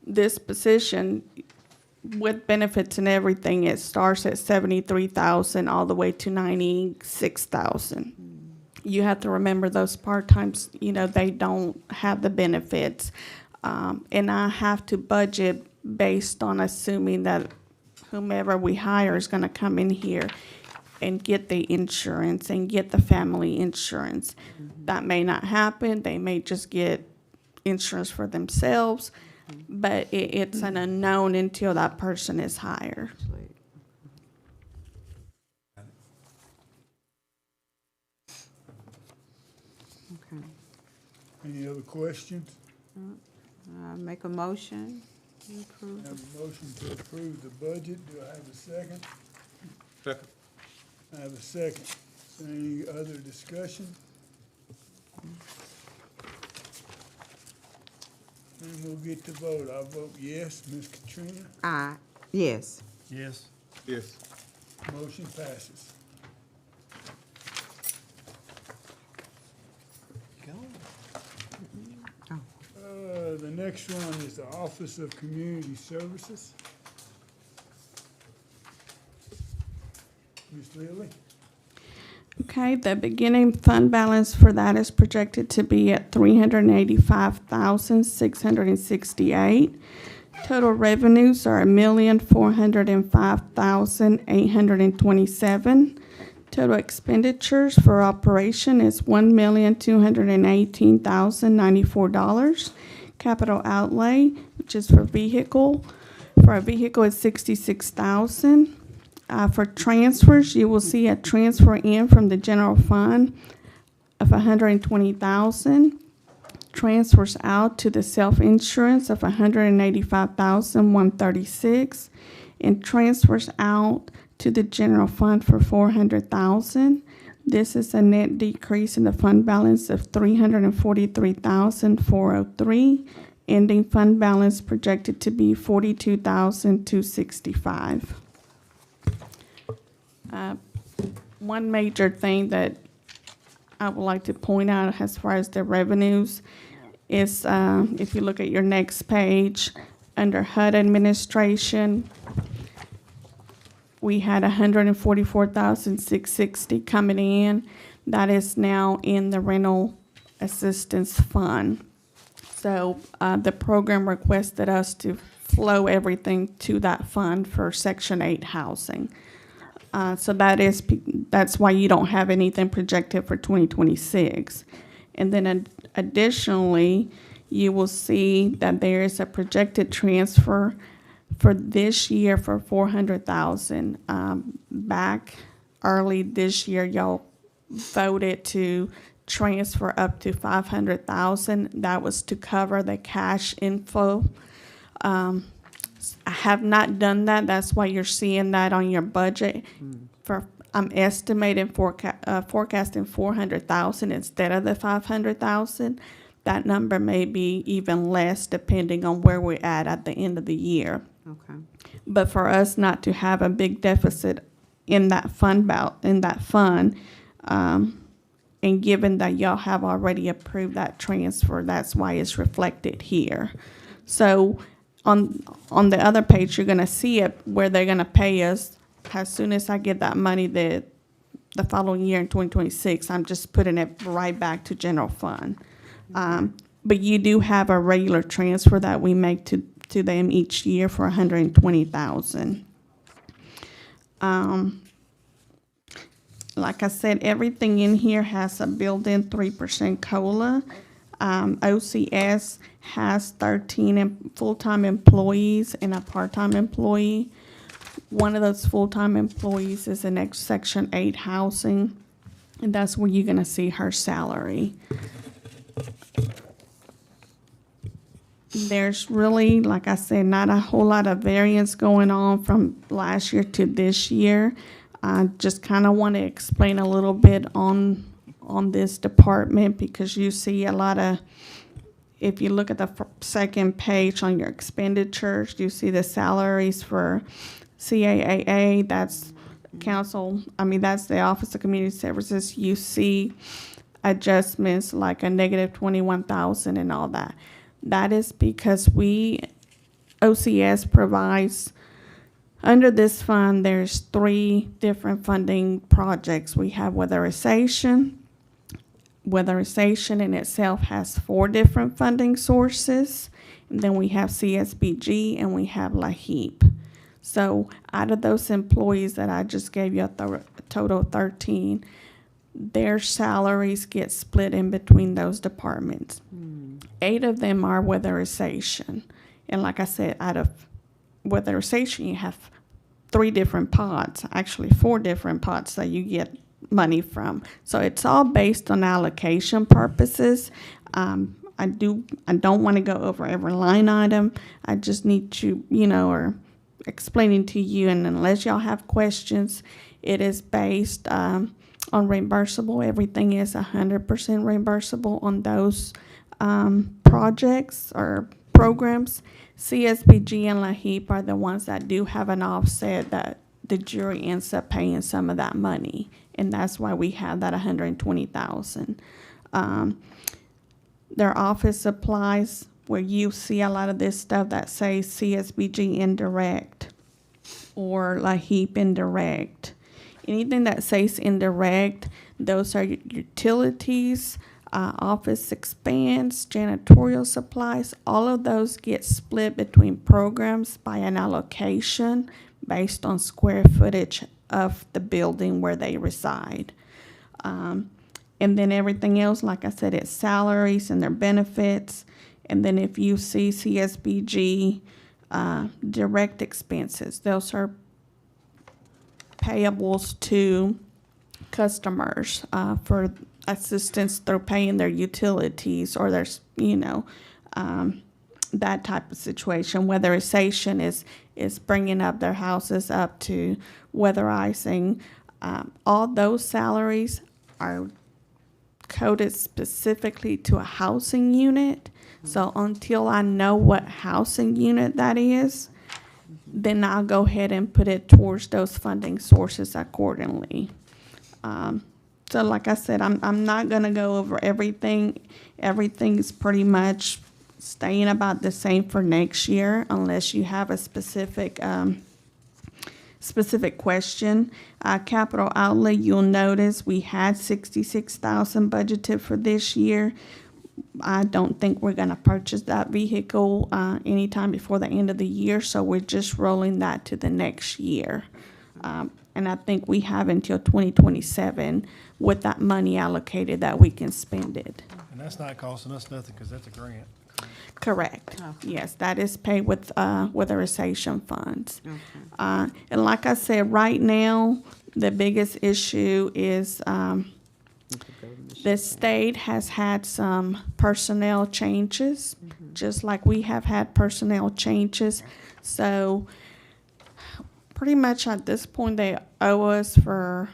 this position with benefits and everything, it starts at 73,000 all the way to 96,000. You have to remember those part-times, they don't have the benefits. And I have to budget based on assuming that whomever we hire is gonna come in here and get the insurance and get the family insurance. That may not happen. They may just get insurance for themselves, but it's an unknown until that person is hired. Okay. Any other questions? Make a motion to approve. Have a motion to approve the budget. Do I have a second? Second. I have a second. Is there any other discussion? And we'll get to vote. I vote yes. Ms. Katrina? Aye. Yes. Yes. Yes. Motion passes. The next one is the Office of Community Services. Ms. Lilly? Okay, the beginning fund balance for that is projected to be at $385,668. Total revenues are $1,405,827. Total expenditures for operation is $1,218,094. Capital outlay, which is for a vehicle is $66,000. For transfers, you will see a transfer in from the general fund of $120,000. Transfers out to the self-insurance of $185,136, and transfers out to the general fund for $400,000. This is a net decrease in the fund balance of $343,403. Ending fund balance projected to be $42,265. One major thing that I would like to point out as far as the revenues is, if you look at your next page, under HUD administration, we had $144,660 coming in. That is now in the rental assistance fund. So the program requested us to flow everything to that fund for Section 8 housing. So that's why you don't have anything projected for 2026. And then additionally, you will see that there is a projected transfer for this year for $400,000. Back early this year, y'all voted to transfer up to $500,000. That was to cover the cash inflow. I have not done that. That's why you're seeing that on your budget. I'm estimating forecasting $400,000 instead of the $500,000. That number may be even less depending on where we're at the end of the year. Okay. But for us not to have a big deficit in that fund, and given that y'all have already approved that transfer, that's why it's reflected here. So on the other page, you're gonna see it where they're gonna pay us as soon as I get that money the following year in 2026. I'm just putting it right back to general fund. But you do have a regular transfer that we make to them each year for $120,000. Like I said, everything in here has a built-in 3% COLA. OCS has 13 full-time employees and a part-time employee. One of those full-time employees is in Section 8 housing, and that's where you're gonna see her salary. There's really, like I said, not a whole lot of variance going on from last year to this year. I just kind of want to explain a little bit on this department, because you see a lot of, if you look at the second page on your expenditures, you see the salaries for CAAA, that's that's the Office of Community Services. You see adjustments like a negative $21,000 and all that. That is because OCS provides, under this fund, there's 3 different funding projects. We have weatherization. Weatherization in itself has 4 different funding sources. And then we have CSBG and we have LAHEAP. So out of those employees that I just gave you a total of 13, their salaries get split in between those departments. 8 of them are weatherization. And like I said, out of weatherization, you have 3 different pots, actually 4 different pots that you get money from. So it's all based on allocation purposes. I don't want to go over every line item. I just need to, or explaining to you, and unless y'all have questions, it is based on reimbursable. Everything is 100% reimbursable on those projects or programs. CSBG and LAHEAP are the ones that do have an offset that the jury ends up paying some of that money, and that's why we have that $120,000. Their office supplies, where you see a lot of this stuff that says CSBG indirect or LAHEAP indirect. Anything that says indirect, those are utilities, office expense, janitorial supplies. All of those get split between programs by an allocation based on square footage of the building where they reside. And then everything else, like I said, it's salaries and their benefits. And then if you see CSBG, direct expenses, those are payables to customers for assistance through paying their utilities or their, that type of situation. Weatherization is bringing up their houses up to weatherizing. All those salaries are coded specifically to a housing unit. So until I know what housing unit that is, then I'll go ahead and put it towards those funding sources accordingly. So like I said, I'm not gonna go over everything. Everything's pretty much staying about the same for next year unless you have a specific question. Capital outlay, you'll notice we had $66,000 budgeted for this year. I don't think we're gonna purchase that vehicle anytime before the end of the year, so we're just rolling that to the next year. And I think we have until 2027 with that money allocated that we can spend it. And that's not costing us nothing, because that's a grant. Correct. Yes, that is paid with weatherization funds. And like I said, right now, the biggest issue is the state has had some personnel changes, just like we have had personnel changes. So pretty much at this point, they owe us for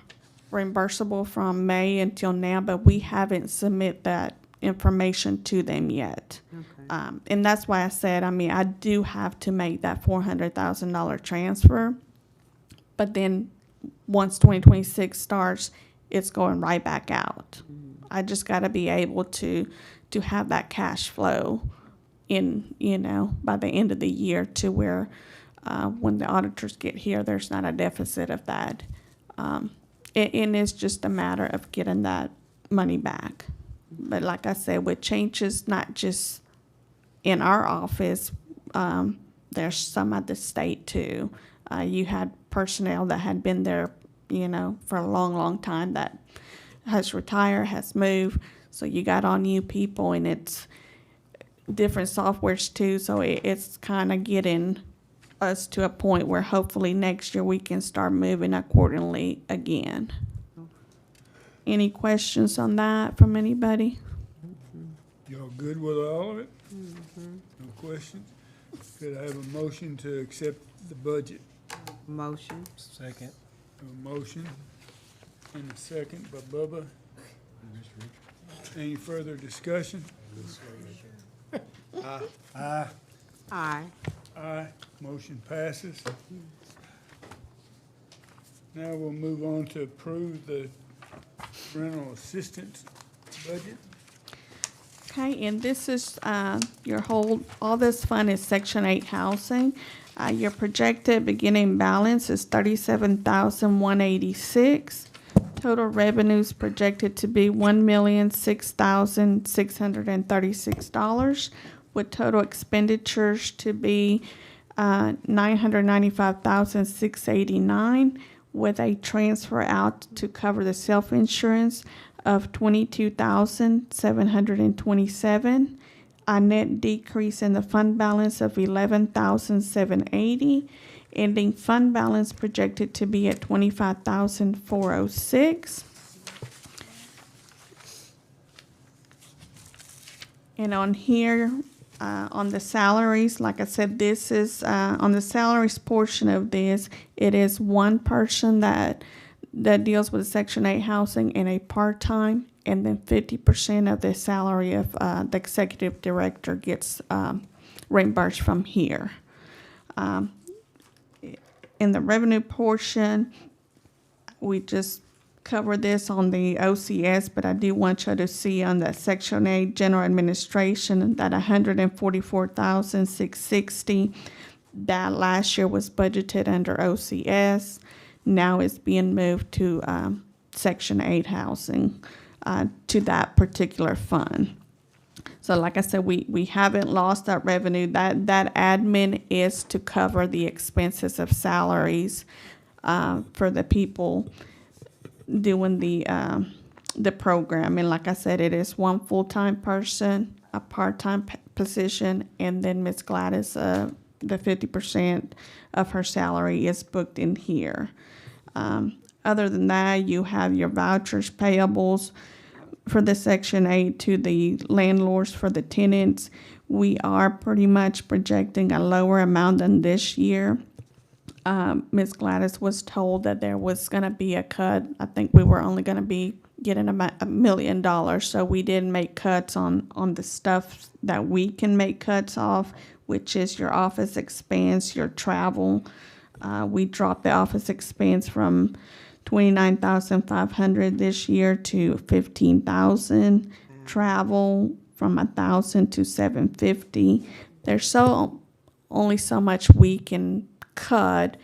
reimbursable from May until now, but we haven't submit that information to them yet. And that's why I said, I do have to make that $400,000 transfer. But then once 2026 starts, it's going right back out. I just got to be able to have that cash flow in, by the end of the year to where when the auditors get here, there's not a deficit of that. And it's just a matter of getting that money back. But like I said, with changes, not just in our office, there's some at the state too. You had personnel that had been there, for a long, long time that has retired, has moved. So you got all new people, and it's different softwares too. So it's kind of getting us to a point where hopefully next year we can start moving accordingly again. Any questions on that from anybody? Y'all good with all of it? No questions? Could I have a motion to accept the budget? Motion. Second. A motion and a second by Bubba. Any further discussion? Aye. Aye. Aye. Motion passes. Now we'll move on to approve the rental assistance budget. Okay, and this is all this fund is Section 8 housing. Your projected beginning balance is $37,186. Total revenues projected to be $1,006,636, with total expenditures to be $995,689, with a transfer out to cover the self-insurance of $22,727. A net decrease in the fund balance of $11,780. Ending fund balance projected to be at $25,406. And on here, on the salaries, like I said, this is on the salaries portion of this, it is one person that deals with Section 8 housing and a part-time, and then 50% of the salary of the executive director gets reimbursed from here. In the revenue portion, we just covered this on the OCS, but I do want you to see on the Section 8 general administration that $144,660 that last year was budgeted under OCS. Now it's being moved to Section 8 housing, to that particular fund. So like I said, we haven't lost that revenue. That admin is to cover the expenses of salaries for the people doing the program. And like I said, it is one full-time person, a part-time position, and then Ms. Gladys, the 50% of her salary is booked in here. Other than that, you have your vouchers payables for the Section 8 to the landlords for the tenants. We are pretty much projecting a lower amount than this year. Ms. Gladys was told that there was going to be a cut. I think we were only going to be getting about $1 million, so we didn't make cuts on the stuff that we can make cuts off, which is your office expense, your travel. We dropped the office expense from $29,500 this year to $15,000. Travel from $1,000 to $750. There's only so much we can cut,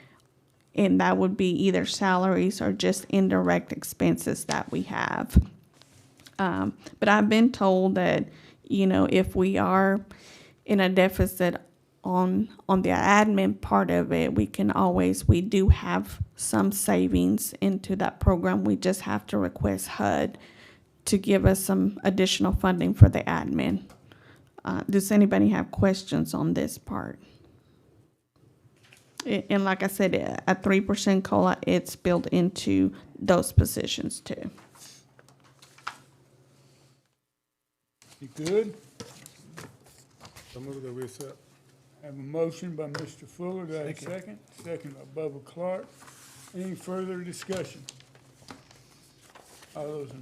and that would be either salaries or just indirect expenses that we have. But I've been told that, if we are in a deficit on the admin part of it, we do have some savings into that program. We just have to request HUD to give us some additional funding for the admin. Does anybody have questions on this part? And like I said, a 3% COLA, it's built into those positions too. You good? So move that we accept. Have a motion by Mr. Fuller, do I have a second? Second by Bubba Clark. Any further discussion? All those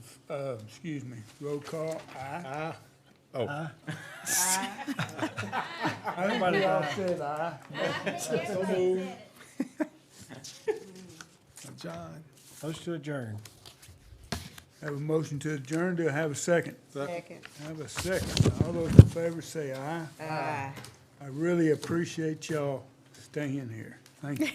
roll call, aye. Aye. Oh. I think we all said aye. So moved. John. Motion to adjourn. Have a motion to adjourn, do I have a second? Second. Have a second. All those in favor say aye. Aye. I really appreciate y'all staying here. Thank you.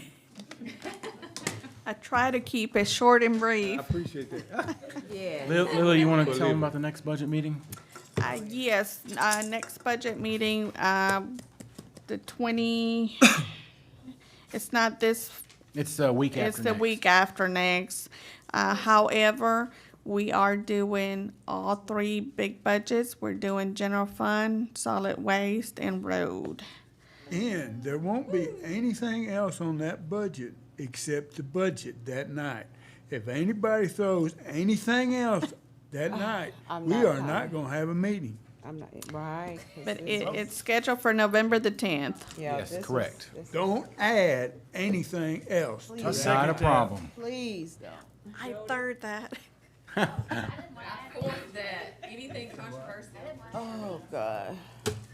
I try to keep it short and brief. I appreciate that. Yeah. Lily, you want to tell them about the next budget meeting? Yes, next budget meeting, the 20, it's not this. It's the week after It's the next. week after next. However, we are doing all three big budgets. We're doing general fund, solid waste, and road. And there won't be anything else on that budget except the budget that night. If anybody throws anything else that night, we are not gonna have a meeting. I'm not, right. 'cause But this- it's scheduled for November the 10th. yeah, Yes, this is- correct. this is- Don't add anything else to Please. that. Not a problem. Please don't. I third that. I support that, anything controversial. Oh, God.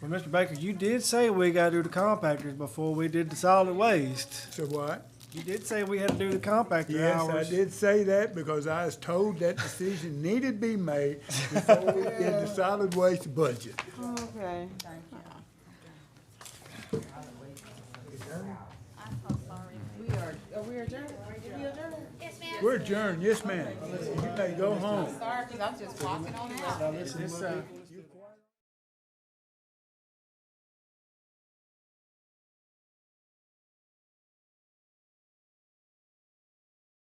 Well, Mr. Baker, you did say we gotta do the compactors before we did the solid waste. So what? You did say we had to do the compactor Yes, hours. I did say that because I was told that decision needed to be made before we did the solid waste budget. Okay. We are adjourned? We adjourned? We're adjourned, yes, ma'am. You may go home. Sorry, 'cause I'm just walking on out. This,